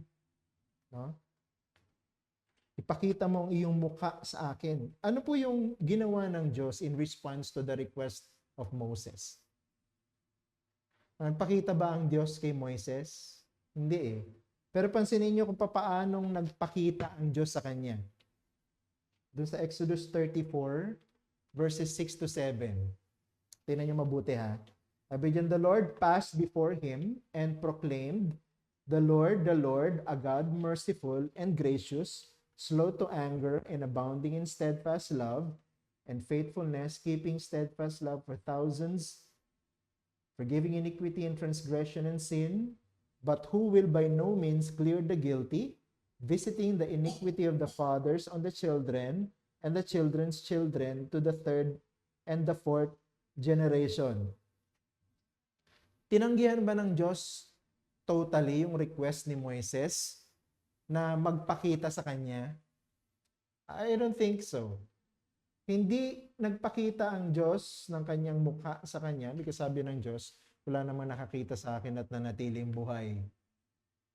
No? Ipakita mo ang iyong mukha sa akin. Ano po yung ginawa ng Diyos in response to the request of Moses? Nagpakita ba ang Diyos kay Moises? Hindi Pero pansinin niyo kung paanong nagpakita ang Diyos sa kanya. Doon sa Exodus 34, verses 6 to 7. Tingnan niyo mabuti ha. Sabi diyan, the Lord passed before him and proclaimed, the Lord, a God merciful and gracious, slow to anger and abounding in steadfast love and faithfulness, keeping steadfast love for thousands, forgiving iniquity and transgression and sin, but who will by no means clear the guilty, visiting the iniquity of the fathers on the children and the children's children to the third and the fourth generation. Tinanggihan ba ng Diyos totally yung request ni Moises na magpakita sa kanya? I don't think so. Hindi nagpakita ang Diyos ng kanyang mukha sa kanya because sabi ng Diyos, wala namang nakakita sa akin at nanatiling buhay.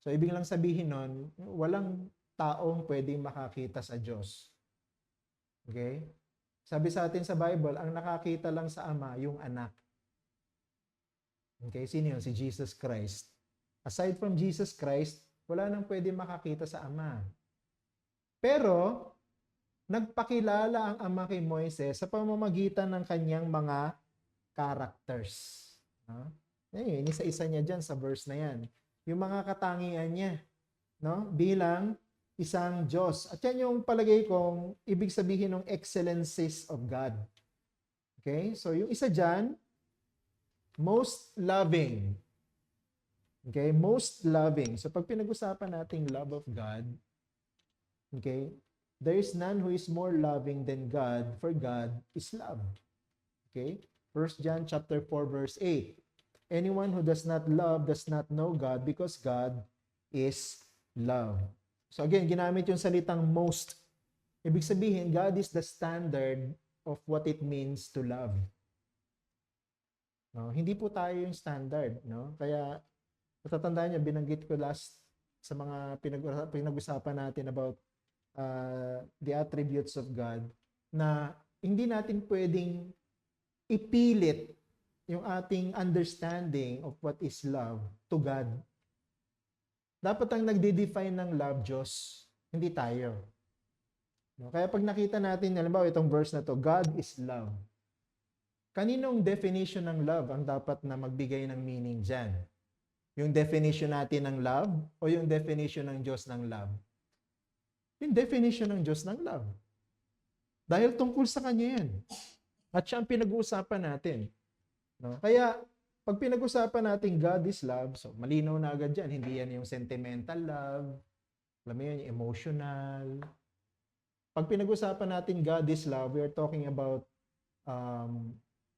So, ibig lang sabihin nun, walang taong pwedeng makakita sa Diyos. Okay? Sabi sa atin sa Bible, ang nakakita lang sa Ama, yung anak. Okay? Sino yun? Si Jesus Christ. Aside from Jesus Christ, wala nang pwedeng makakita sa Ama. Pero, nagpakilala ang Ama kay Moises sa pamamagitan ng kanyang mga characters. Isa-isa niya dyan sa verse na yan. Yung mga katangian niya, bilang isang Diyos. At yan yung palagay kong ibig sabihin ng excellencies of God. Okay? So yung isa dyan, most loving. Okay? Most loving. So pag pinag-usapan nating love of God, okay, there is none who is more loving than God, for God is love. Okay? 1 John chapter 4 verse 8. Anyone who does not love does not know God because God is love. So again, ginamit yung salitang most. Ibig sabihin, God is the standard of what it means to love. No? Hindi po tayo yung standard, no? Kaya matatandaan niyo, binanggit ko last sa mga pinag-usapan natin about the attributes of God, na hindi natin pwedeng ipilit yung ating understanding of what is love to God. Dapat ang nagde-define ng love, Diyos, hindi tayo. No? Kaya pag nakita natin, halimbawa itong verse na to, God is love. Kaninong definition ng love ang dapat na magbigay ng meaning dyan? Yung definition natin ng love o yung definition ng Diyos ng love? Yung definition ng Diyos ng love. Dahil tungkol sa Kanya yan. At siya ang pinag-uusapan natin. No? Kaya, pag pinag-usapan natin God is love, so malinaw na agad dyan, hindi yan yung sentimental love, alam mo yun, yung emotional. Pag pinag-usapan natin God is love, we are talking about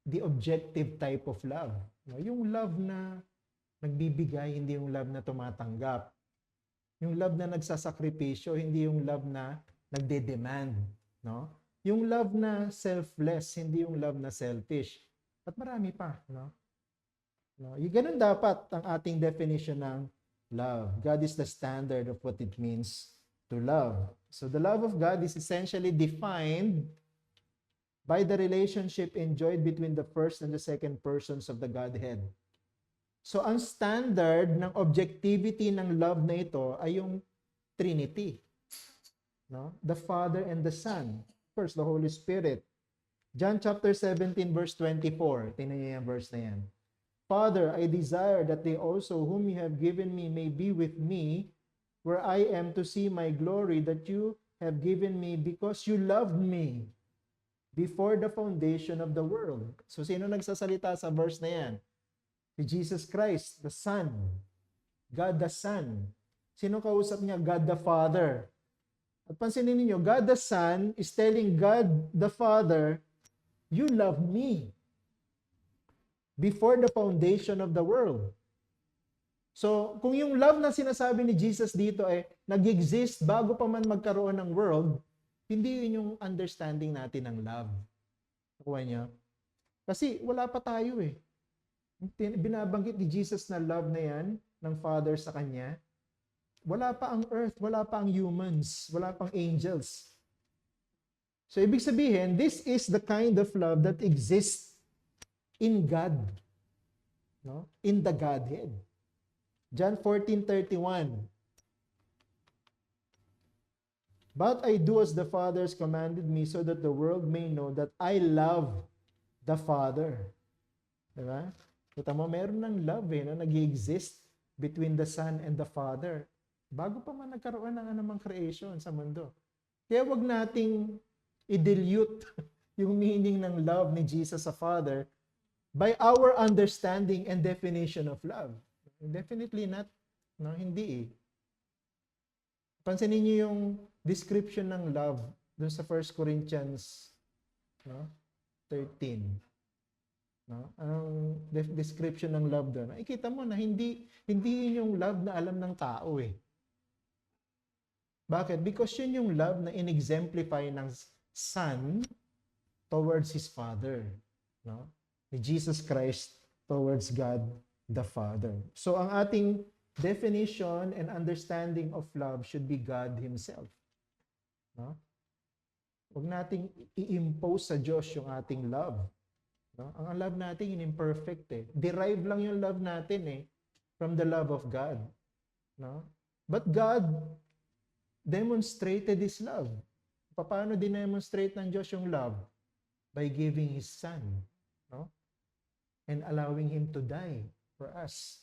the objective type of love. No? Yung love na nagbibigay, hindi yung love na tumatanggap. Yung love na nagsasakripisyo, hindi yung love na nagde-demand. No? Yung love na selfless, hindi yung love na selfish. At marami pa. No? No? Yung ganun dapat ang ating definition ng love. God is the standard of what it means to love. So the love of God is essentially defined by the relationship enjoyed between the first and the second persons of the Godhead. So ang standard ng objectivity ng love na ito ay yung Trinity. No? The Father and the Son. First, the Holy Spirit. John chapter 17 verse 24. Tingnan niyo yung verse na yan. Father, I desire that they also whom you have given me may be with me where I am, to see my glory that you have given me because you loved me before the foundation of the world. So sino nagsasalita sa verse na yan? Si Jesus Christ, the Son. God the Son. Sino kausap niya? God the Father. At pansinin niyo, God the Son is telling God the Father, you love me before the foundation of the world. So, kung yung love na sinasabi ni Jesus dito ay nag-exist bago pa man magkaroon ng world, hindi yun yung understanding natin ng love. Nakuha niyo? Kasi wala pa tayo eh. Binabanggit ni Jesus na love na yan ng Father sa Kanya. Wala pa ang earth, wala pa ang humans, wala pang angels. So, ibig sabihin, this is the kind of love that exists in God. No? In the Godhead. John 14:31. But I do as the Father has commanded me, so that the world may know that I love the Father. Diba? Kita mo, meron ng love na nag-exist between the Son and the Father. Bago pa man nagkaroon ng anumang creation sa mundo. Kaya wag nating i-dilute yung meaning ng love ni Jesus sa Father by our understanding and definition of love. Definitely not. No, hindi eh. Pansinin niyo yung description ng love dun sa 1 Corinthians 13. No? Anong description ng love doon? Ikita mo na hindi yun yung love na alam ng tao eh. Bakit? Because yun yung love na in-exemplify ng Son towards His Father. No? Ni Jesus Christ towards God the Father. So ang ating definition and understanding of love should be God Himself. No? Huwag nating i-impose sa Diyos yung ating love. No? Ang love natin imperfect eh. Derive lang yung love natin eh from the love of God. No? But God demonstrated His love. Paano dinemonstrate ng Diyos yung love? By giving His Son. No? And allowing Him to die for us.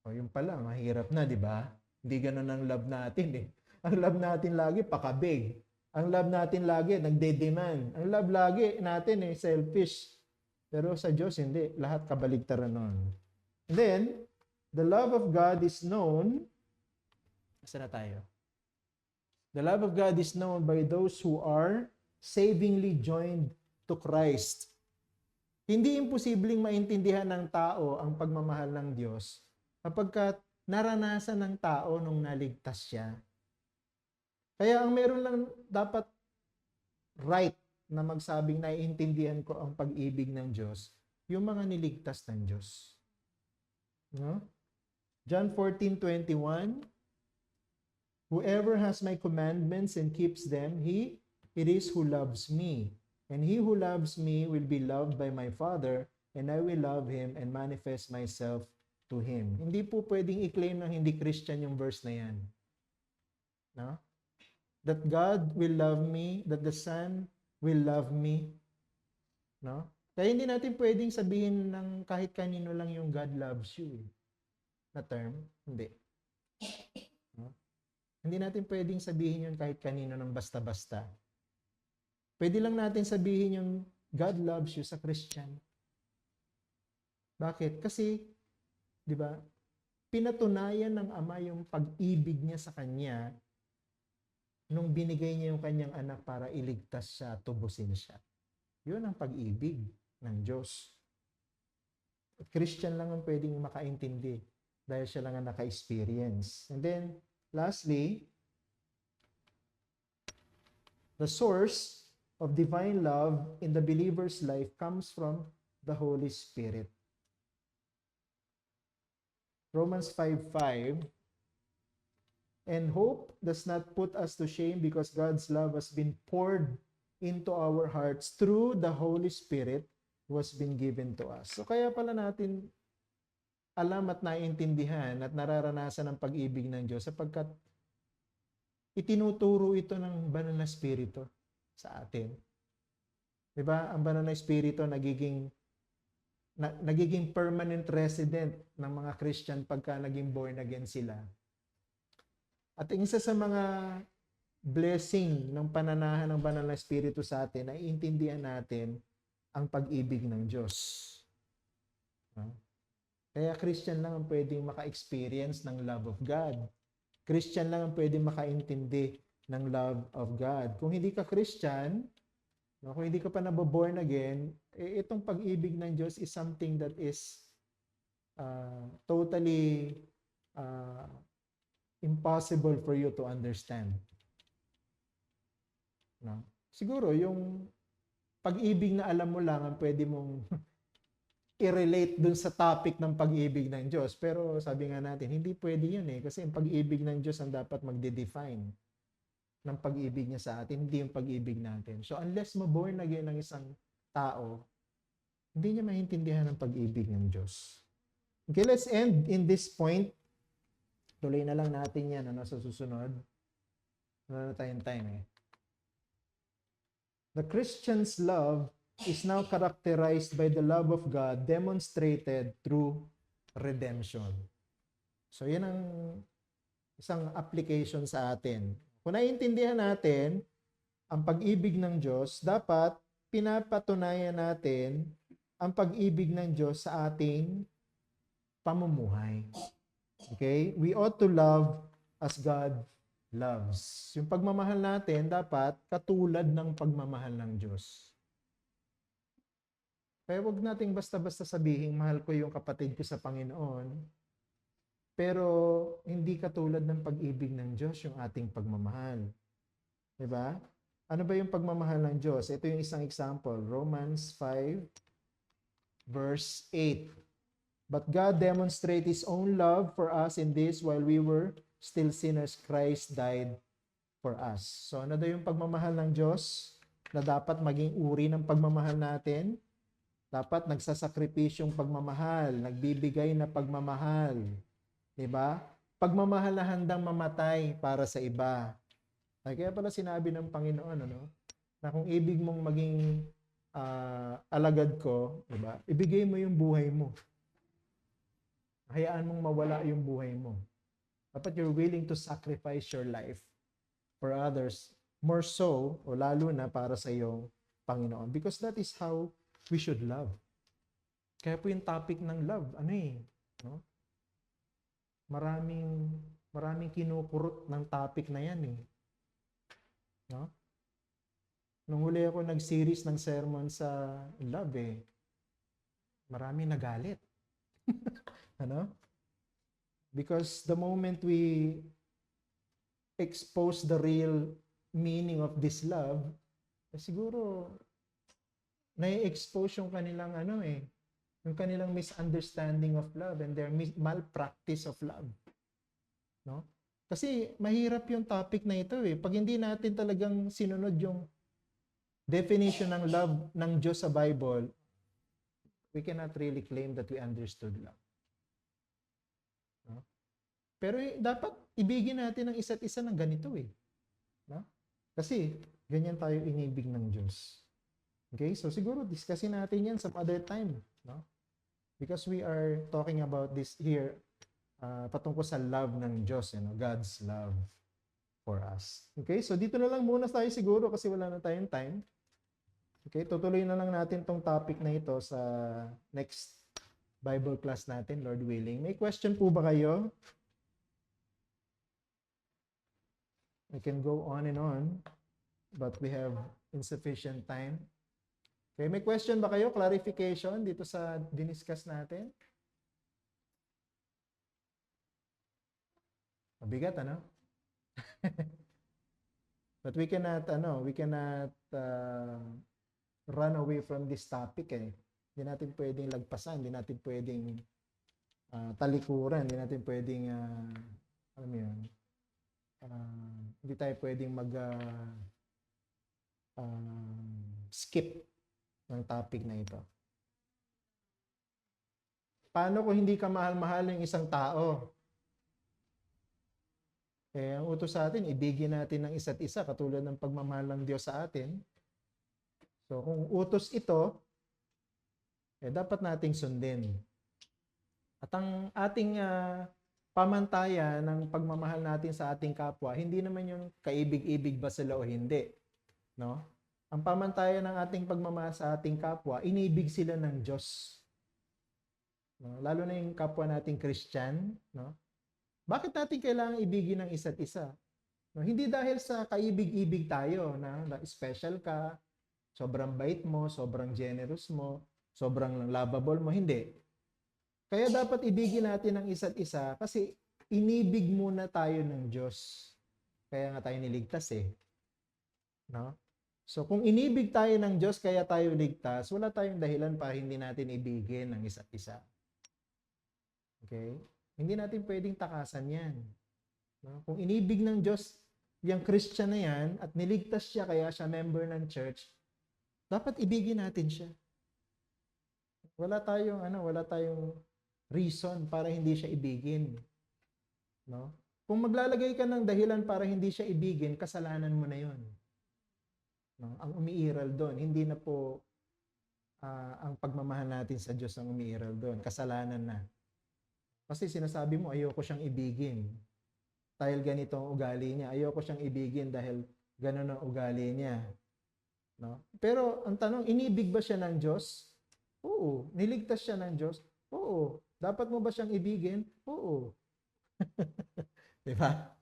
O yung pala, mahirap na, di ba? Hindi ganun ang love natin eh. Ang love natin lagi, pakabig. Ang love natin lagi, nagde-demand. Ang love lagi natin selfish. Pero sa Diyos, hindi. Lahat kabaligtaran nun. And then, the love of God is known, saan na tayo? The love of God is known by those who are savingly joined to Christ. Hindi imposibleng maintindihan ng tao ang pagmamahal ng Diyos kapag naranasan ng tao nung naligtas siya. Kaya ang meron lang dapat right na magsabing naiintindihan ko ang pag-ibig ng Diyos yung mga niligtas ng Diyos. No? John 14:21, whoever has my commandments and keeps them, it is who loves me. And he who loves me will be loved by my Father, and I will love him and manifest myself to him. Hindi po pwedeng i-claim ng hindi Christian yung verse na yan. No? That God will love me, that the Son will love me. No? Kaya hindi natin pwedeng sabihin ng kahit kanino lang yung God loves you. Na term. Hindi. No? Hindi natin pwedeng sabihin yun kahit kanino ng basta-basta. Pwede lang natin sabihin yung God loves you sa Christian. Bakit? Kasi, di ba, pinatunayan ng Ama yung pag-ibig niya sa Kanya nung binigay niya yung Kanyang anak para iligtas siya, tubusin siya. Yun ang pag-ibig ng Diyos. Christian lang ang pwedeng makaintindi dahil siya lang ang naka-experience. And then, lastly, the source of divine love in the believer's life comes from the Holy Spirit. Romans 5:5, and hope does not put us to shame because God's love has been poured into our hearts through the Holy Spirit who has been given to us. So kaya pala natin alam at naiintindihan at nararanasan ang pag-ibig ng Diyos sapagkat itinuturo ito ng Banal na Espiritu sa atin. 'Di ba? Ang Banal na Espiritu nagiging permanent resident ng mga Christian pagka naging born again sila. At isa sa mga blessing ng pananahan ng Banal na Espiritu sa atin, ay intindihan natin ang pag-ibig ng Diyos. Kaya Christian lang ang pwedeng maka-experience ng love of God. Christian lang ang pwedeng makaintindi ng love of God. Kung hindi ka Christian, kung hindi ka pa naboborn again, itong pag-ibig ng Diyos is something that is totally impossible for you to understand. No? Siguro, yung pag-ibig na alam mo lang ang pwede mong i-relate dun sa topic ng pag-ibig ng Diyos. Pero sabi nga natin, hindi pwede yun eh. Kasi ang pag-ibig ng Diyos ang dapat magde-define ng pag-ibig niya sa atin, hindi yung pag-ibig natin. So unless maborn again ng isang tao, hindi niya maintindihan ang pag-ibig ng Diyos. Okay, let's end in this point. Tuloy na lang natin yan sa susunod. Wala na tayong time eh. The Christian's love is now characterized by the love of God demonstrated through redemption. So yan ang isang application sa atin. Kung naiintindihan natin ang pag-ibig ng Diyos, dapat pinapatunayan natin ang pag-ibig ng Diyos sa ating pamumuhay. Okay? We ought to love as God loves. Yung pagmamahal natin dapat katulad ng pagmamahal ng Diyos. Kaya wag nating basta-basta sabihin, mahal ko yung kapatid ko sa Panginoon, pero hindi katulad ng pag-ibig ng Diyos yung ating pagmamahal. Diba? Ano ba yung pagmamahal ng Diyos? Ito yung isang example. Romans 5, verse 8. But God demonstrated His own love for us in this, while we were still sinners, Christ died for us. So ano daw yung pagmamahal ng Diyos na dapat maging uri ng pagmamahal natin? Dapat nagsasakripisyong pagmamahal, nagbibigay na pagmamahal. Diba? Pagmamahal na handang mamatay para sa iba. Kaya pala sinabi ng Panginoon, na kung ibig mong maging alagad ko, diba? Ibigay mo yung buhay mo. Hayaan mong mawala yung buhay mo. Dapat you're willing to sacrifice your life for others, more so, o lalo na para sa iyong Panginoon. Because that is how we should love. Kaya po yung topic ng love, no? Maraming kinukurot ng topic na yan eh. No? Nung huli ako nag-series ng sermon sa love eh, maraming nagalit. Ano? Because the moment we expose the real meaning of this love, siguro na-expose yung kanilang yung kanilang misunderstanding of love and their malpractice of love. No? Kasi mahirap yung topic na ito eh. Pag hindi natin talagang sinunod yung definition ng love ng Diyos sa Bible, we cannot really claim that we understood love. No? Pero dapat ibigin natin ang isa't isa ng ganito eh. No? Kasi ganyan tayo inibig ng Diyos. Okay? So siguro discussin natin yan some other time. No? Because we are talking about this here patungkol sa love ng Diyos, God's love for us. Okay? So dito na lang muna tayo siguro kasi wala na tayong time. Okay? Tutuloy na lang natin tong topic na ito sa next Bible class natin, Lord willing. May question po ba kayo? I can go on and on, but we have insufficient time. Okay, may question ba kayo? Clarification dito sa diniscuss natin? Mabigat, ano? But we cannot run away from this topic eh. Hindi natin pwedeng lagpasan, hindi natin pwedeng talikuran, hindi natin pwedeng alam mo yun, hindi tayo pwedeng skip ng topic na ito. Paano kung hindi ka mahal-mahal ng isang tao? Eh, ang utos sa atin, ibigin natin ng isa't isa katulad ng pagmamahal ng Diyos sa atin. So, kung utos ito, eh, dapat nating sundin. At ang ating pamantayan ng pagmamahal natin sa ating kapwa, hindi naman yung kaibig-ibig ba sila o hindi. No? Ang pamantayan ng ating pagmamahal sa ating kapwa, inibig sila ng Diyos. No? Lalo na yung kapwa nating Christian, no? Bakit natin kailangan ibigin ng isa't isa? No, hindi dahil sa kaibig-ibig tayo na special ka, sobrang bait mo, sobrang generous mo, sobrang lovable mo, hindi. Kaya dapat ibigin natin ng isa't isa kasi inibig muna tayo ng Diyos. Kaya nga tayo niligtas eh. No? So kung inibig tayo ng Diyos kaya tayo ligtas, wala tayong dahilan para hindi natin ibigin ng isa't isa. Okay? Hindi natin pwedeng takasan yan. No? Kung inibig ng Diyos yung Christian na yan at niligtas siya kaya siya member ng church, dapat ibigin natin siya. Wala tayong reason para hindi siya ibigin. No? Kung maglalagay ka ng dahilan para hindi siya ibigin, kasalanan mo na yon. No? Ang umiiral doon, hindi na po ang pagmamahal natin sa Diyos ang umiiral doon. Kasalanan na. Kasi sinasabi mo, ayoko siyang ibigin. Dahil ganito ang ugali niya. Ayoko siyang ibigin dahil ganun ang ugali niya. No? Pero ang tanong, inibig ba siya ng Diyos? Oo. Niligtas siya ng Diyos? Oo. Dapat mo ba siyang ibigin? Oo. Diba?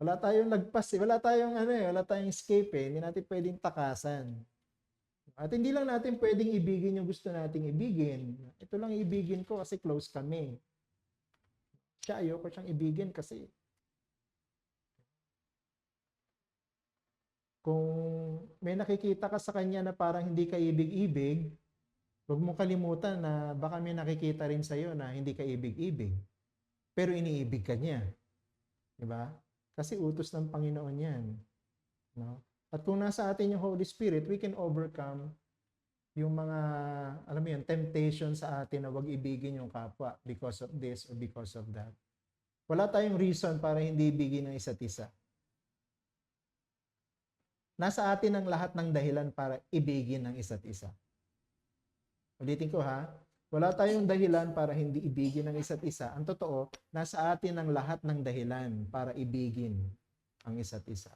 Wala tayong lagpas eh. Wala tayong escape eh. Hindi natin pwedeng takasan. At hindi lang natin pwedeng ibigin yung gusto nating ibigin. Ito lang ibigin ko kasi close kami. Siya, ayoko siyang ibigin kasi kung may nakikita ka sa kanya na parang hindi ka ibig-ibig, huwag mong kalimutan na baka may nakikita rin sa'yo na hindi ka ibig-ibig. Pero iniibig ka niya. Diba? Kasi utos ng Panginoon yan. No? At kung nasa atin yung Holy Spirit, we can overcome yung mga, temptation sa atin na wag ibigin yung kapwa because of this or because of that. Wala tayong reason para hindi ibigin ng isa't isa. Nasa atin ang lahat ng dahilan para ibigin ng isa't isa. Ulitin ko ha, wala tayong dahilan para hindi ibigin ng isa't isa. Ang totoo, nasa atin ang lahat ng dahilan para ibigin ang isa't isa.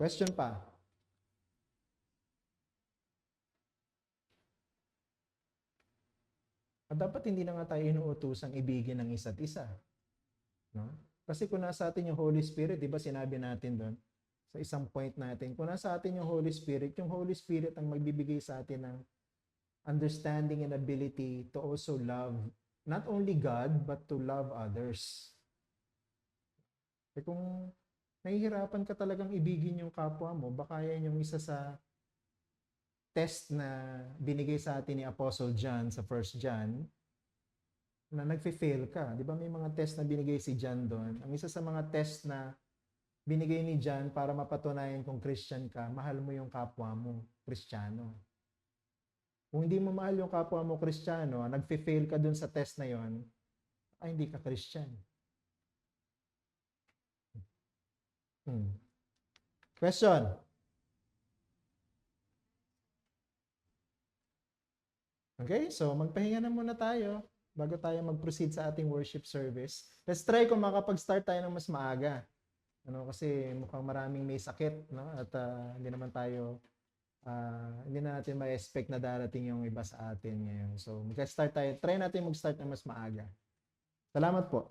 Question pa? At dapat hindi na nga tayo inuutosang ibigin ng isa't isa. No? Kasi kung nasa atin yung Holy Spirit, di ba sinabi natin doon, sa isang point natin, kung nasa atin yung Holy Spirit ang magbibigay sa atin ng understanding and ability to also love not only God, but to love others. Kung nahihirapan ka talagang ibigin yung kapwa mo, baka yan yung isa sa test na binigay sa atin ni Apostle John sa 1 John, na nagfe-fail ka. Di ba may mga test na binigay si John doon? Ang isa sa mga test na binigay ni John para mapatunayan kung Christian ka, mahal mo yung kapwa mo, Kristiyano. Kung hindi mo mahal yung kapwa mo, Kristiyano, nagfe-fail ka doon sa test na yon, ay hindi ka Christian. Question? Okay, so magpahinga na muna tayo bago tayo mag-proceed sa ating worship service. Let's try kung makapag-start tayo ng mas maaga. Kasi mukhang maraming may sakit, no? At hindi na natin ma-expect na darating yung iba sa atin ngayon. So, mag-start tayo. Try natin mag-start ng mas maaga. Salamat po.